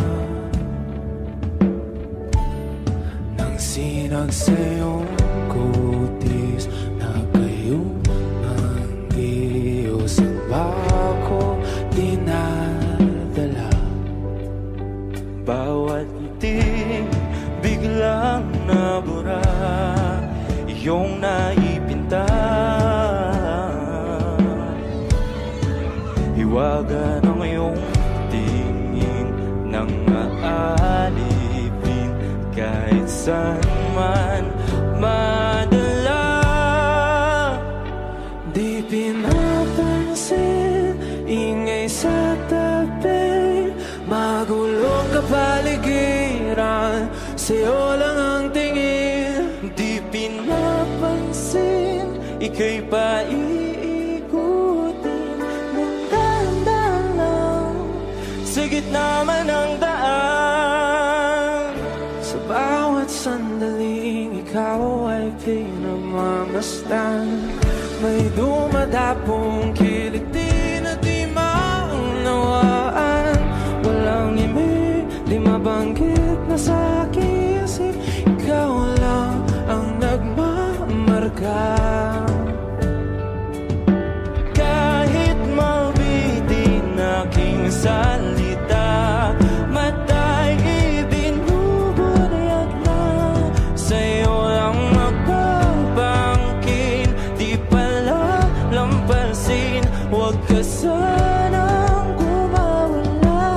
nang sinag sa iyong kutis na kayong manggiyos ang bako dinadala. Bawat iting biglang nabura, iyong naipinta. Hiwaga ng iyong tingin nang aalipin kahit saan man madala. Di pinapansin, ingay sa tabi, magulong kapaligiran, sa'yo lang ang tingin. Di pinapansin, ika'y paiikutin ng dahan-dahan lang sa gitna man ng daan. Sa bawat sandaling ikaw ay pinagmamasdan, may dumadapong kiliti na di maunawaan. Walang imig, di mabanggit na sa aking isip, ikaw lang ang nagmamarka. Kahit mabitin aking salita, matay ibinubunayag na, sa'yo lang magpapangkin. Di pala lampasin, huwag ka sanang kumawala.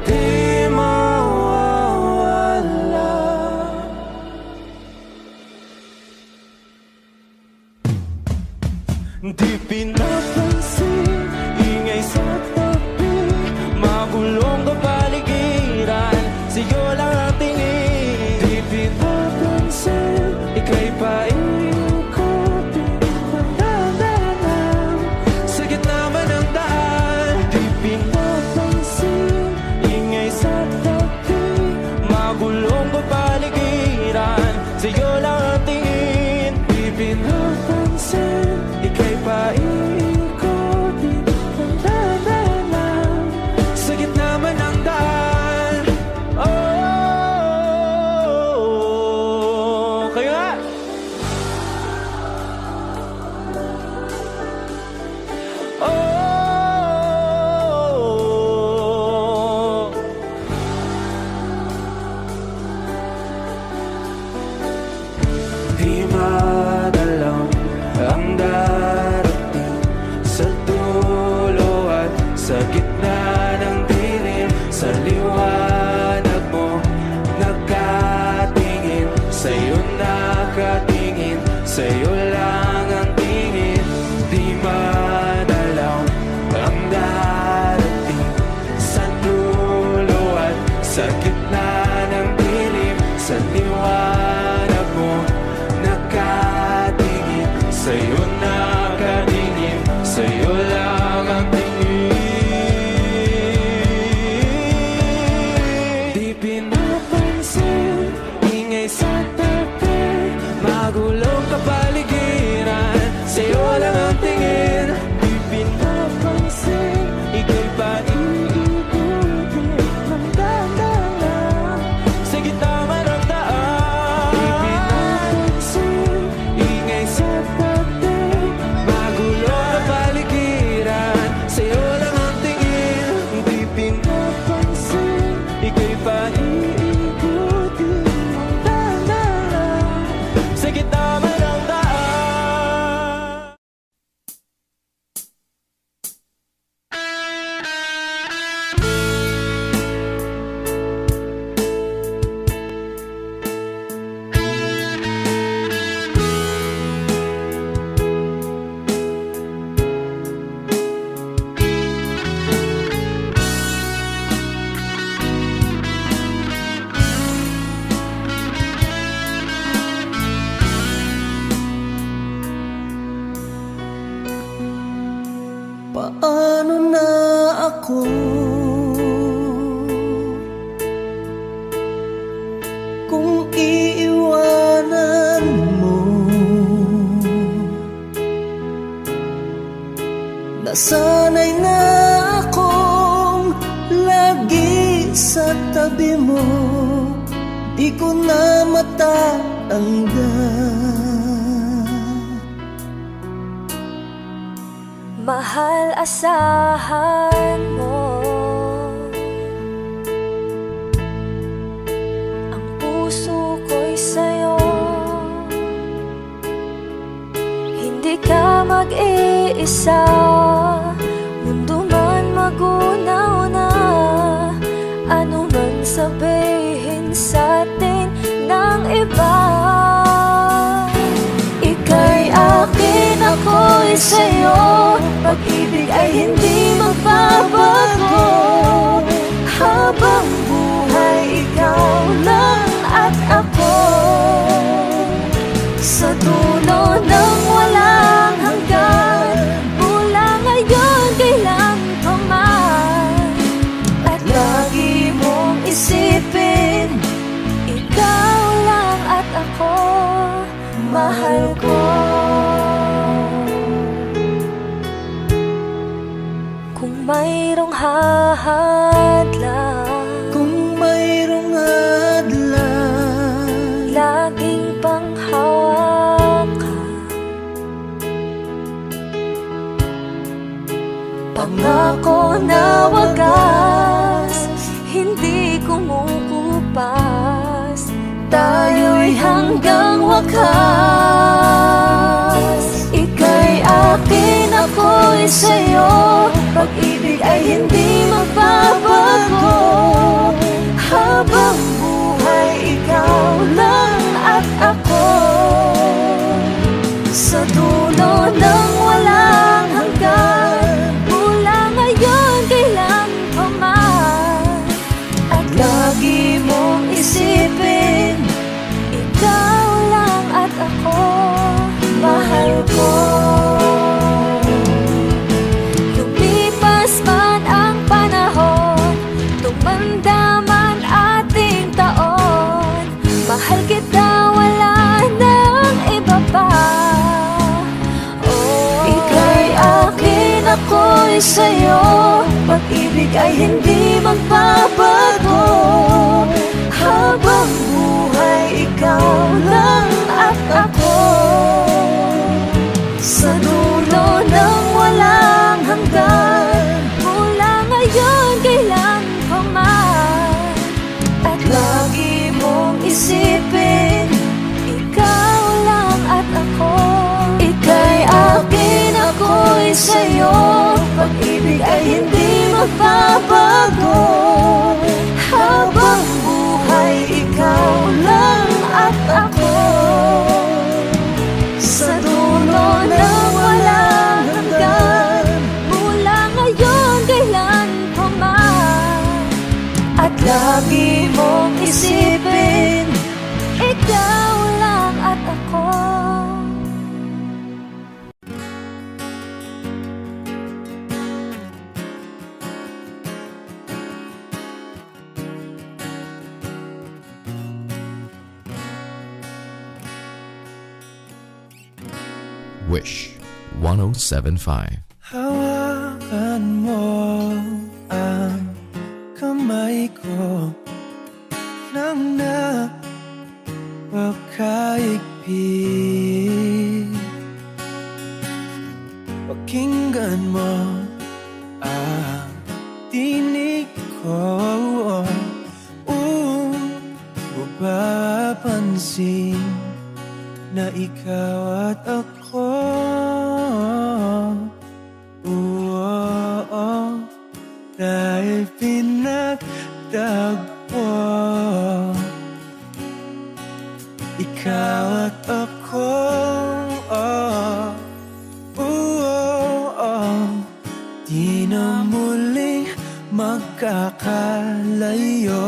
Di mawawala. Di pinapansin, ingay sa tabi, magulong kapaligiran, sa'yo lang ang tingin. Di pinapansin, ika'y paikutin ng dahan-dahan sa gitna man ng daan. Di pinapansin, ingay sa tabi, magulong kapaligiran, sa'yo lang ang tingin. Di pinapansin, ika'y paikutin ng dahan-dahan sa gitna man ng daan. Oh, kayo nga! Oh, di madalang ang darating sa dulo at sa gitna ng dilim. Sa liwanag mo nakatingin, sa'yo nakatingin, sa'yo lang ang tingin. Di madalang ang darating sa dulo at sa gitna ng dilim. Sa liwanag mo nakatingin, sa'yo nakatingin, sa'yo lang ang tingin. Di pinapansin, ingay sa tabi, magulong kapaligiran, sa'yo lang ang tingin. Di pinapansin, ika'y paiikutin ng dahan-dahan sa gitna man ng daan. Di pinapansin, ingay sa tabi, magulong kapaligiran, sa'yo lang ang tingin. Di pinapansin, ika'y paiikutin ng dahan-dahan sa gitna man ng daan. paano na ako? Kung iiwanan mo, nasanay na akong lagi sa tabi mo, di ko na matatanggal. Mahal, asahan mo ang puso ko'y sa'yo. Hindi ka mag-iisa, mundo man magunaw-na, ano man sabihin sa'tin ng iba. Ika'y akin, ako'y sa'yo, pag-ibig ay hindi magbabago. Habang buhay, ikaw lang at ako, sa dulo ng walang hanggan. Mula ngayon, kailan pa man, at lagi mong isipin, ikaw lang at ako, mahal ko. Kung mayroong hahadlang, kung mayroong hadlang, laging panghawakan, pangako na wagas, hindi kumukupas, tayo'y hanggang wakas. Ika'y akin, ako'y sa'yo, pag-ibig ay hindi magbabago. Habang buhay, ikaw lang at ako, sa dulo ng walang hanggan. Mula ngayon, kailan pa man, at lagi mong isipin, ikaw lang at ako, mahal ko. Lumipas man ang panahon, tumanda man ating taon, mahal kita, wala nang iba pa. Oh, ika'y akin, ako'y sa'yo, pag-ibig ay hindi magbabago. Habang buhay, ikaw lang at ako, sa dulo ng walang hanggan. Mula ngayon, kailan pa man, at lagi mong isipin, ikaw lang at ako. Ika'y akin, ako'y sa'yo, pag-ibig ay hindi magbabago. Habang buhay, ikaw lang at ako, sa dulo ng walang hanggan. Mula ngayon, kailan pa man, at lagi mong isipin, ikaw lang at ako. Wish 1075. Hawakan mo ang kamay ko nang napakaigpit. Pakinggan mo ang tinig ko, mapapansin na ikaw at ako, dahil pinagtagpo. Ikaw at ako, di na muling magkakalayo.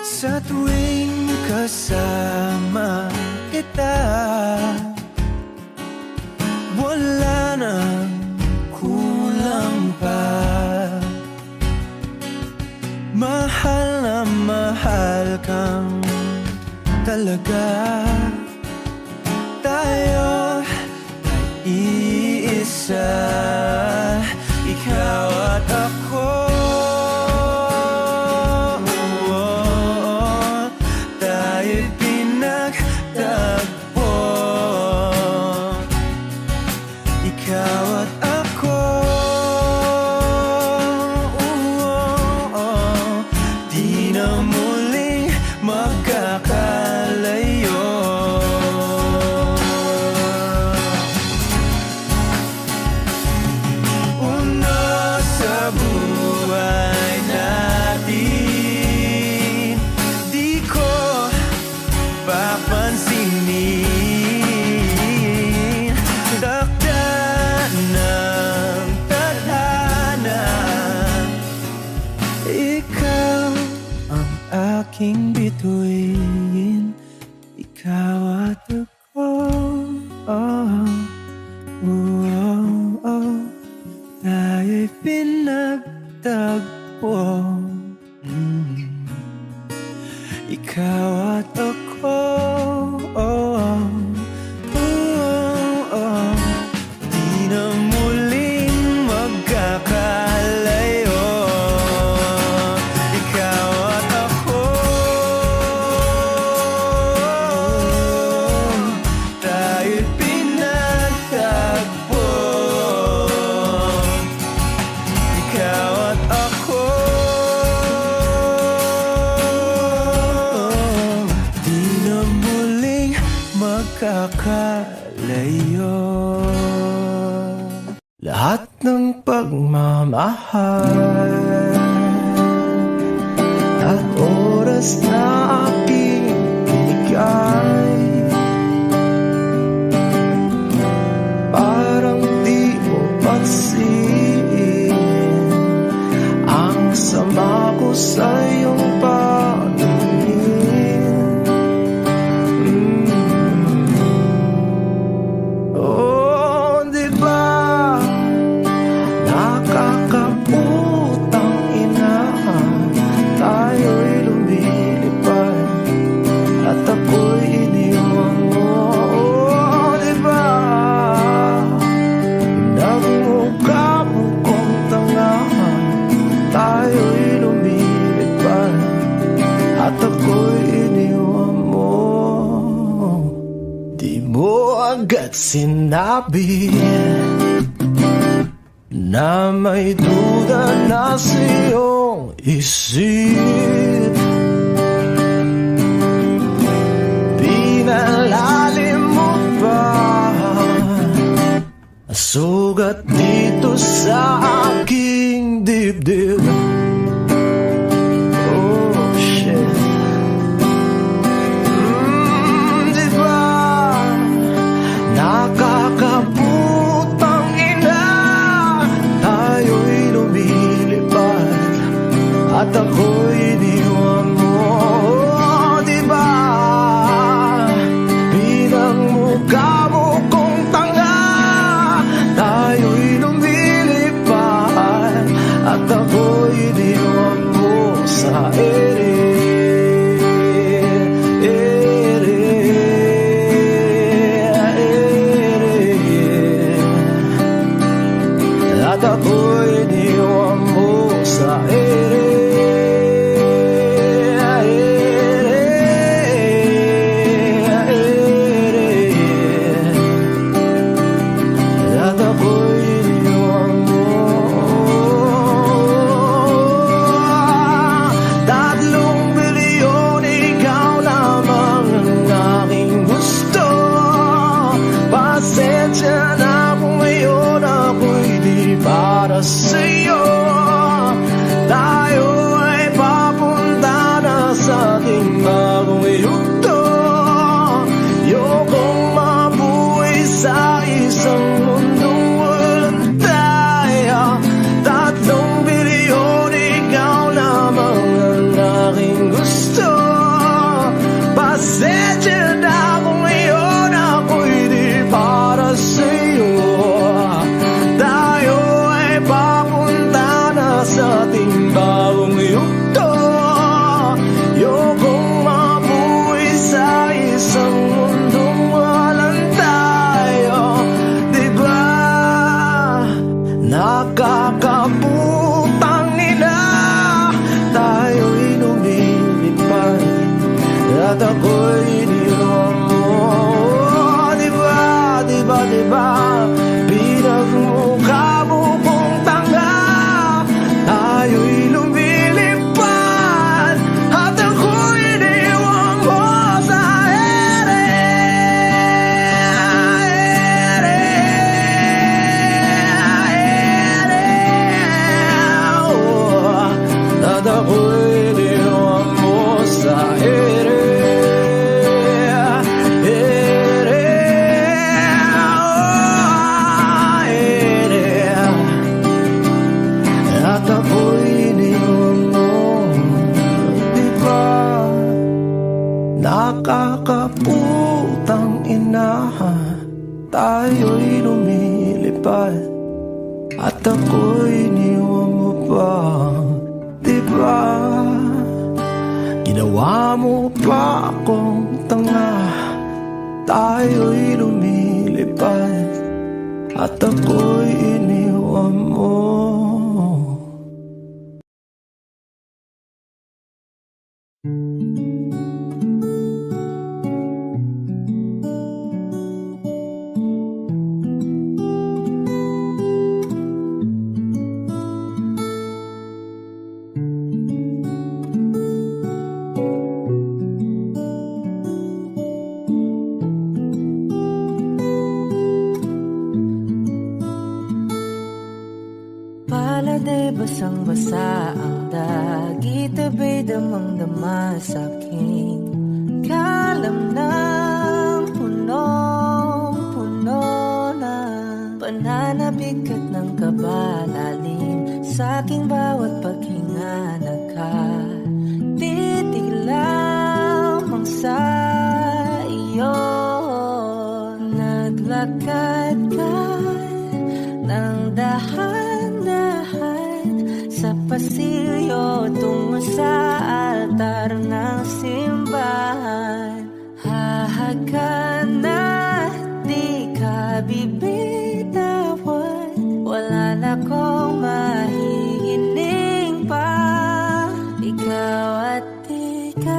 Sa tuwing kasama kita, wala nang kulang pa. Mahal na mahal kang talaga. Tayo ay iisa, ikaw at ako. Tayo'y pinagtagpo, ikaw at ako. Di na muling magkakalayo. Una sa buhay natin, di ko papansinin. Takda ng tadhana, ikaw ang aking bituin, ikaw at ako. Tayo'y pinagtagpo, ikaw at ako. Di na muling magkakalayo, ikaw at ako. Tayo'y pinagtagpo, ikaw at ako. Di na muling magkakalayo. Lahat ng pagmamahal at oras na aking binigay, parang di mo pansin ang sama ko sa iyong paningin. Oh, di ba nakakaputang ina, tayo'y lumilipad at ako'y iniwan mo. Oh, di ba nagmukha mo kong tanga, tayo'y lumilipad at ako'y iniwan mo. Di mo agad sinabi na may duda na sa iyong isip. Pinalalim mo pa ang sugat dito sa aking dibdib. Oh, shit. Di ba nakakaputang ina, tayo'y lumilipad at ako'y iniwan mo. Oh, di ba pinagmukha mo kong tanga, tayo'y lumilipad at ako'y at ako'y iniwan mo. Diba, diba, diba, pinagmukha mo kong tanga. Tayo'y lumilipad at ako'y iniwan mo sa ere. At ako'y iniwan mo sa ere. At ako'y iniwan mo. Diba, nakakaputang ina, tayo'y lumilipad at ako'y iniwan mo pa. Diba, ginawa mo pa akong tanga. Tayo'y lumilipad at ako'y iniwan mo. Paladay basang-basa ang dagit, abay damang-dama sa'king kalam ng punong-puno na pananabik ng kabalalim sa'king bawat paghinga. Nakatitig lamang sa iyo, naglakad ka ng dahan-dahan sa pasilyo tungo sa altar ng simbahan. Hahagan na di ka bibitawan, wala na kong mahihiling pa. Ikaw at ikaw,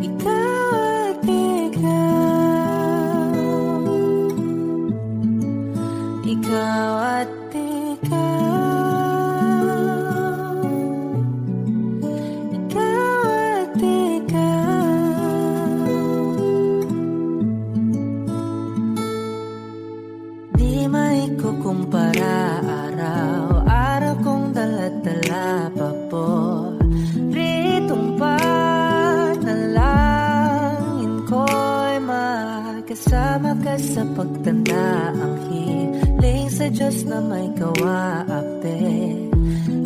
ikaw at ikaw, ikaw at kumpara, araw-araw kong dala-dala pa po ritong panalangin ko'y makasama ka sa pagtanda. Ang hiling sa Diyos na may kawaape,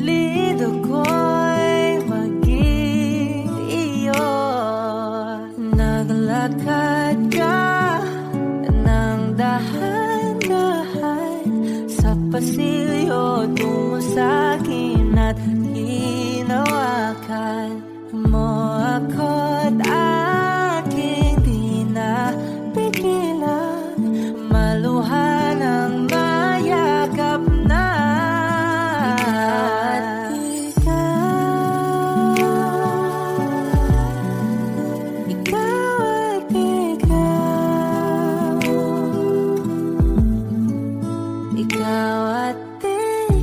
lido ko'y maging iyo. Naglakad ka ng dahan-dahan sa pasilyo tungo sa'kin at hinawakan mo ako't aking di na pigilan, maluhan ang mayakap na. Ikaw at ikaw,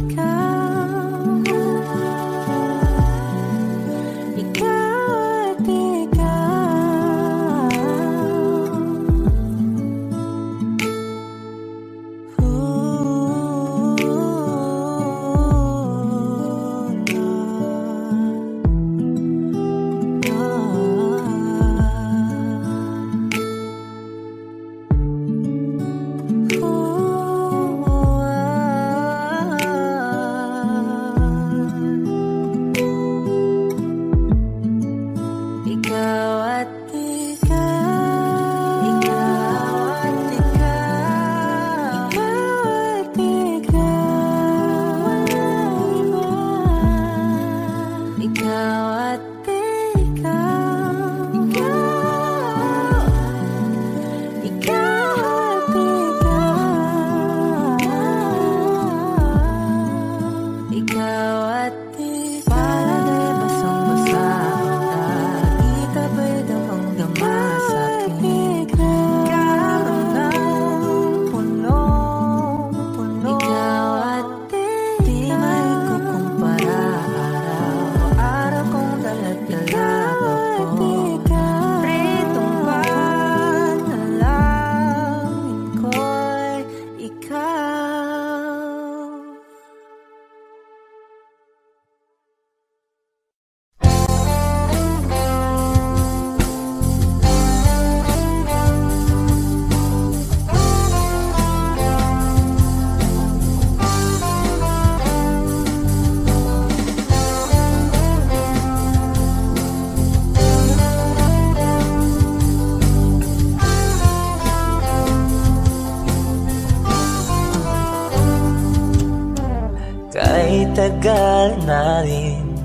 tagal na rin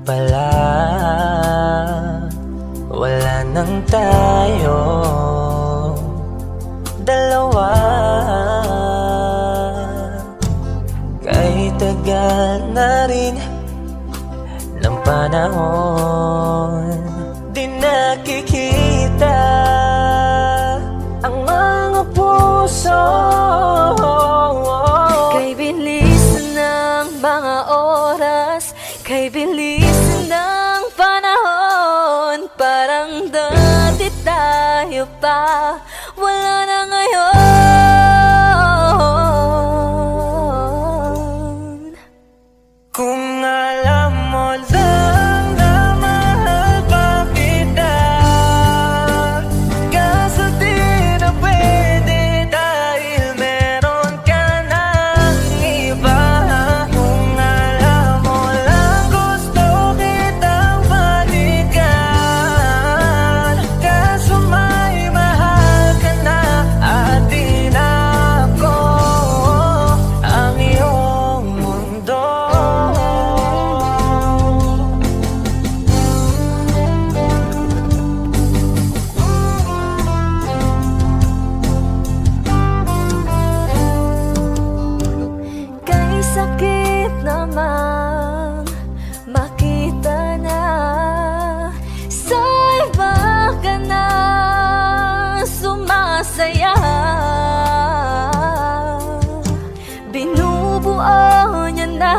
pala, wala nang tayo dalawa. Kahit tagal na rin ng panahon, di nakikita ang mga puso. Kay bilis ng mga oras, kay bilis ng panahon, parang dati tayo pa, wala na ngayon. Kung alam mo lang na mahal pa kita, kaso di na pwede dahil meron ka ng iba. Kung alam mo lang gusto kitang balikan, kaso may mahal ka na at di na ako ang iyong mundo. Kay sakit naman makita na sa iba ka na sumasaya. Binubuo niya na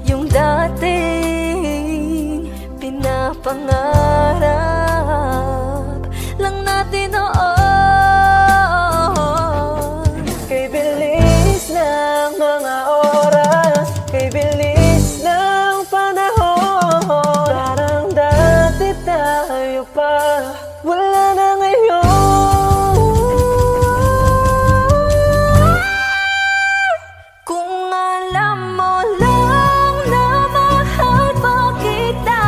yung dating pinapangarap lang natin noon. Kay bilis ng mga oras, kay bilis ng panahon, parang dati tayo pa, wala na ngayon. Kung alam mo lang na mahal pa kita,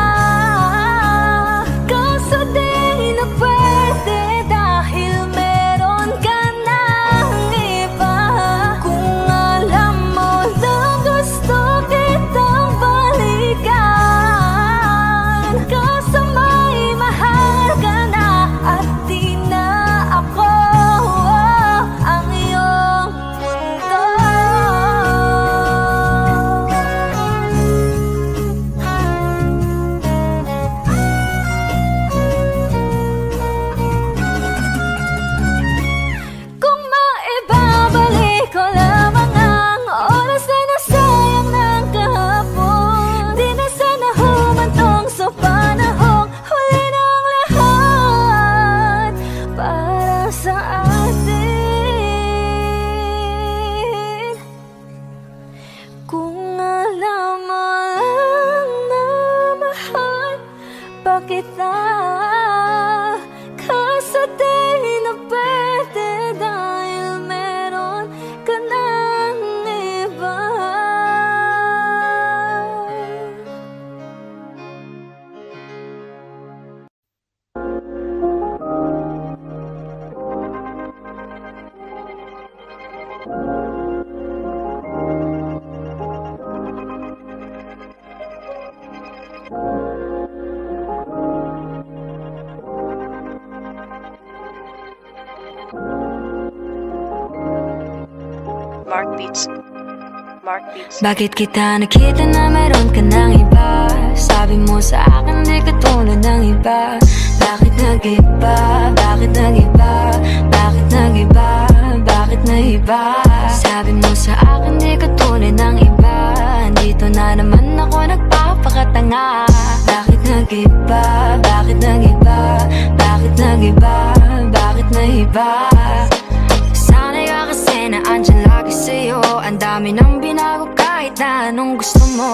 kaso di na pwede dahil meron ka ng iba. Kung alam mo lang gusto kitang balikan, kaso may mahal ka na at di na ako ang iyong mundo. Kung maibabalik ko lamang ang oras na nasayang ng kahapon, di na sana humantong sa panahong huli ng lahat para sa atin. Kung alam mo lang na mahal pa kita, kaso di na pwede dahil meron ka ng iba. Mark Beats. Mark Beats. Bakit kita nakita na meron ka ng iba? Sabi mo sa akin di ka tulad ng iba. Bakit nag-iba? Bakit nag-iba? Bakit nag-iba? Bakit nag-iba? Sabi mo sa akin di ka tulad ng iba. Dito na naman ako nagpapakatanga. Bakit nag-iba? Bakit nag-iba? Bakit nag-iba? Bakit nag-iba? Sana'y ka kasi na andyan lagi sa'yo. Ang dami nang binago kahit na anong gusto mo.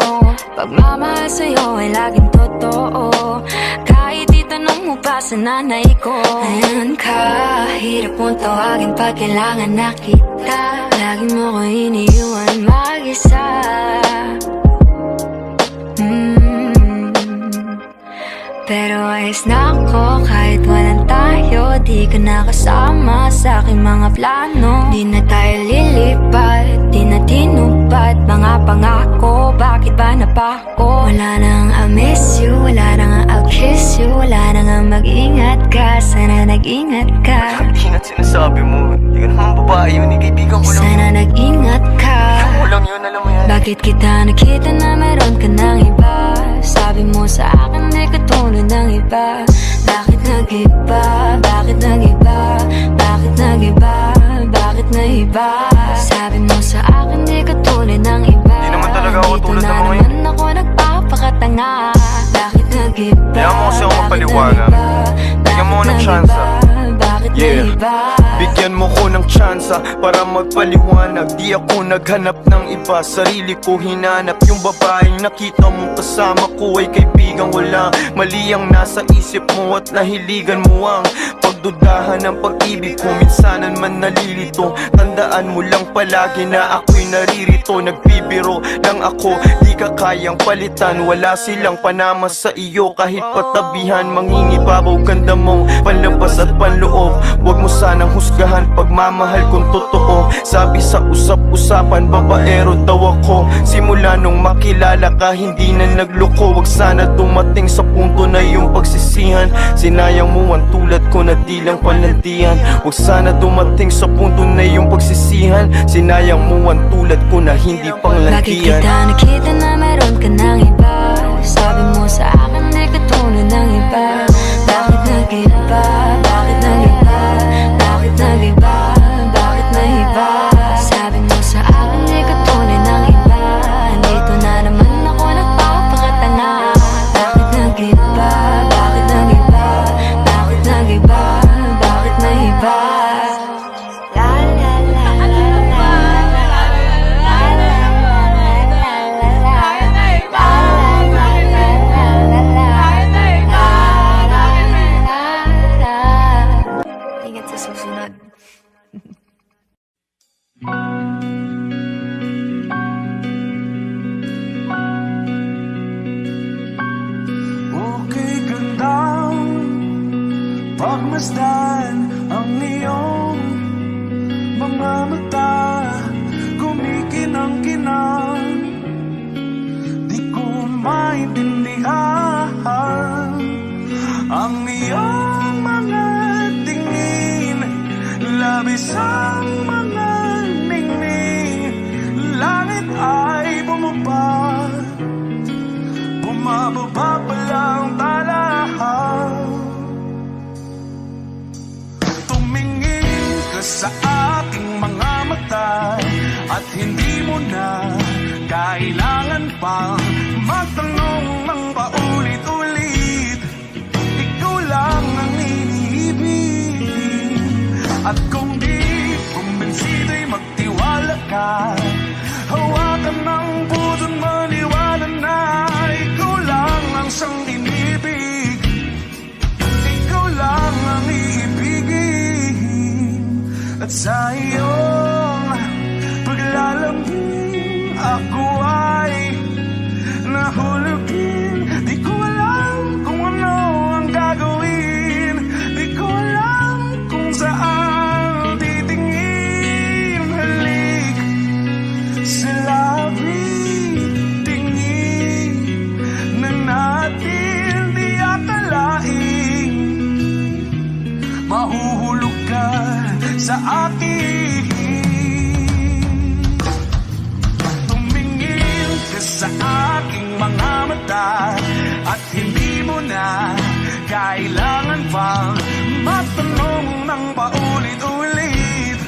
Pagmamahal sa'yo ay laging totoo. Kahit itanong mo pa sa nanay ko. Ayan ka, hirap mong tawagin pag kailangan na kita. Lagi mo ko iniiwan mag-isa. Pero ayos na ako kahit walang tayo. Di ka nakasama sa aking mga plano. Di na tayo lilipat, di na tinupad. ba't mga pangako? Bakit ba napako? Wala nang I miss you, wala nang I'll kiss you, wala nang mag-ingat ka. Sana nag-ingat ka. Ingat sinasabi mo. Hindi ka naman babae yun, kaibigan ko lang. Sana nag-ingat ka. Ikaw lang yun, alam mo yan. Bakit kita nakita na meron ka ng iba? Sabi mo sa akin di ka tulad ng iba. Bakit nag-iba? Bakit nag-iba? Bakit nag-iba? Bakit nag-iba? Sabi mo sa akin di ka tulad ng iba. Di naman talaga ako tulad ng mga yun. Dito na naman ako nagpapakatanga. Bakit nag-iba? Kaya mo kasi ako mapaliwanag. Bigyan mo ng tsansa. Yeah, bigyan mo ko ng tsansa para magpaliwanag. Di ako naghanap ng iba, sarili ko hinanap. Yung babaeng nakita mong kasama ko ay kaibigan. Wala mali ang nasa isip mo at nahiligan mo ang pagdudahan ng pag-ibig ko. Minsanan man nalilito, tandaan mo lang palagi na ako'y naririto. Nagbibiro lang ako, di ka kayang palitan. Wala silang panama sa iyo kahit patabihan. Mangingibabaw ganda mong panlabas at panloob. Huwag mo sanang husgahan pagmamahal kung totoo. Sabi sa usap-usapan, babaero daw ako. Simula nung makilala ka, hindi na nagloko. Huwag sana dumating sa punto na yung pagsisihan. Sinayang mo ang tulad ko na di lang palantian. Huwag sana dumating sa punto na yung pagsisihan. Sinayang mo ang tulad ko na hindi panglantian. Bakit kita nakita na meron ka ng iba? Sabi mo sa akin di ka tulad ng iba. Bakit nag-iba? Bakit nag-iba? Bakit nag-iba? Bakit nag-iba? Sabi mo sa akin di ka tulad ng iba. Dito na naman ako nagpapakatanga. Bakit nag-iba? Bakit nag-iba? Bakit nag-iba? Bakit nag-iba? La la la la la la Ingat sa susunod. Okay gandang pagmasdan ang iyong mga mata. Kumikinang-kinang, di ko maintindihan ang iyong mga tingin. Labis ang mga ningning. Langit ay bumaba, bumababa pa lang talahaw. Tumingin ka sa aking mga mata at hindi mo na kailangan pang magtanong ng paulit-ulit. Ikaw lang ang iniibig. At kung di kumbinsido'y magtiwala ka. Hawakan ng puso't maniwala na ikaw lang ang siyang inibig. Ikaw lang ang iibigin. At sa iyong paglalambing ako ay nahulugin. Di ko alam kung ano ang gagawin. Di ko alam kung saan titingin. Halik sa labi, tingin na natin di akalain. Mahuhulog ka sa akin. Tumingin ka sa aking mga mata at hindi mo na kailangan pang magtanong ng paulit-ulit.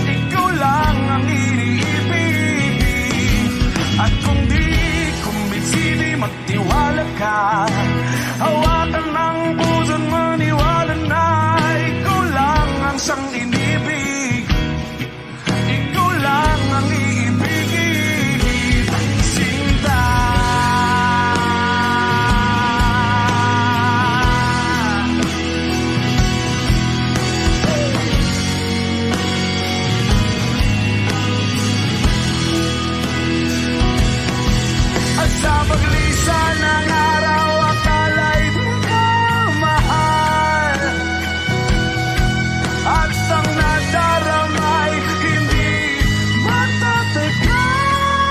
Ikaw lang ang iniibig. At kung di kumbinsido'y magtiwala ka. Hawakan ng puso't maniwala na ikaw lang ang siyang inibig. Ikaw lang ang iibigin. Sinta. At sa paglisan ng araw, akala'y di ka mahal. At ang nadaramay hindi matatagal.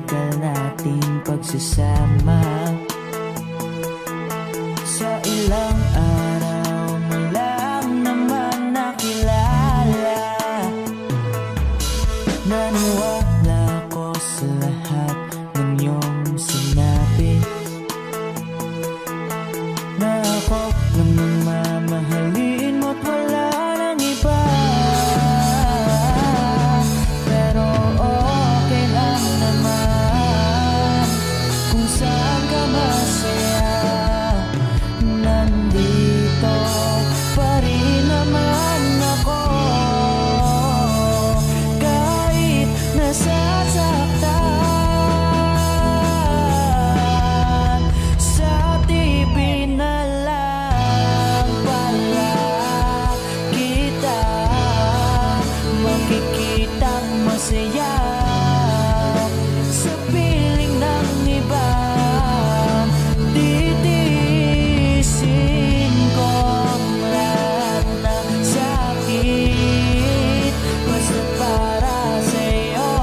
tagal nating pagsasama. Sa ilang araw mo lang naman nakilala. Naniwala ko sa lahat ng iyong sinabi, na ako lang ang mamahalin mo't wala nang iba. Pero okay lang naman kung saan ka masaya. Nandito pa rin naman ako, kahit nasasaktan. Sa TV na lang pala kita makikitang masaya. Sa piling ng iba, titiisin ko ang lahat ng sakit, basta para sa'yo,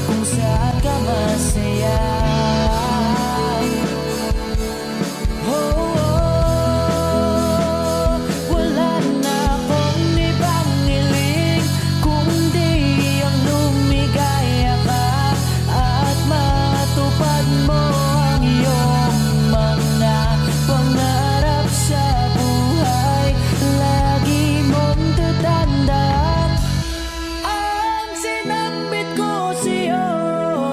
kung saan ka masaya. Wala na akong ibang hiling kundi ang lumigaya ka at matupad mo ang iyong mga pangarap sa buhay. Lagi mong tatandaan ang sinambit ko sa'yo,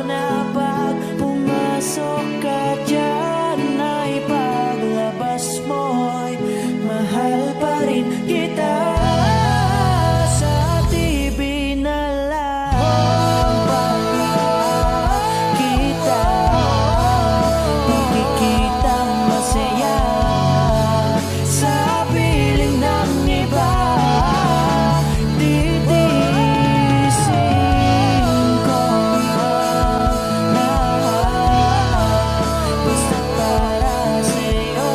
na pag pumasok ka dyan ay paglabas mo'y mahal pa rin kita. Sa TV na lang pala kita makikitang masaya. Sa piling ng iba, titiisin ko ang lahat, basta para sa'yo,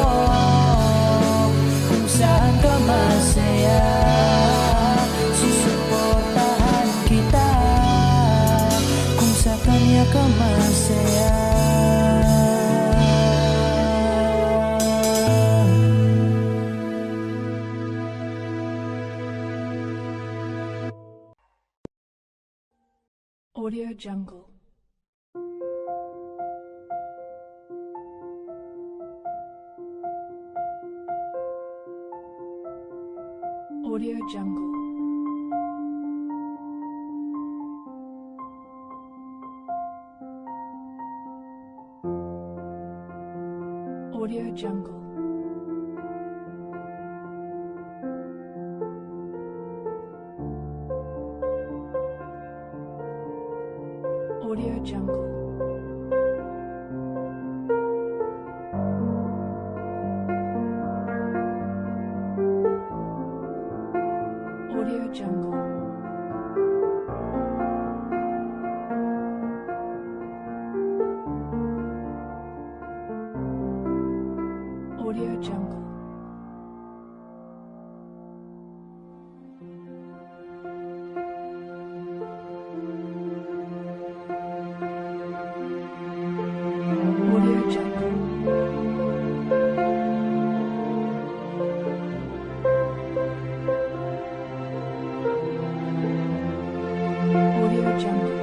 kung saan ka masaya. Susuportahan kita kung sa kanya ka masaya. Audio Jungle. Audio Jungle. Audio Jungle. Audio Jungle. Audio Jungle. Audio Jungle. Audio Jungle. Audio Jungle.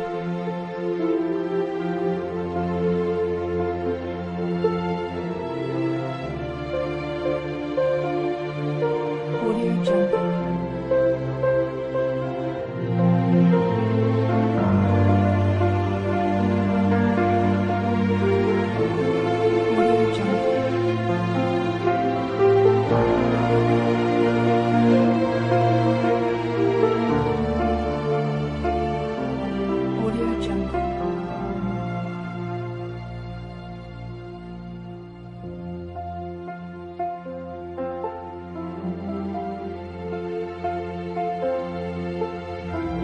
Audio Jungle. Audio Jungle. Audio Jungle. Audio Jungle.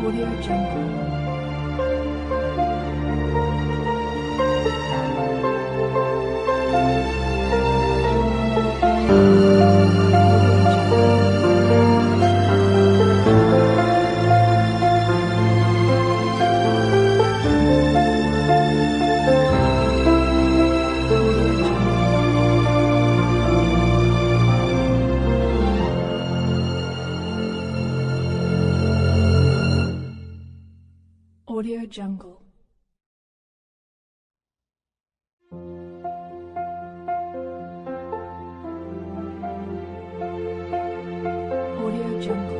Audio Jungle. Jungle.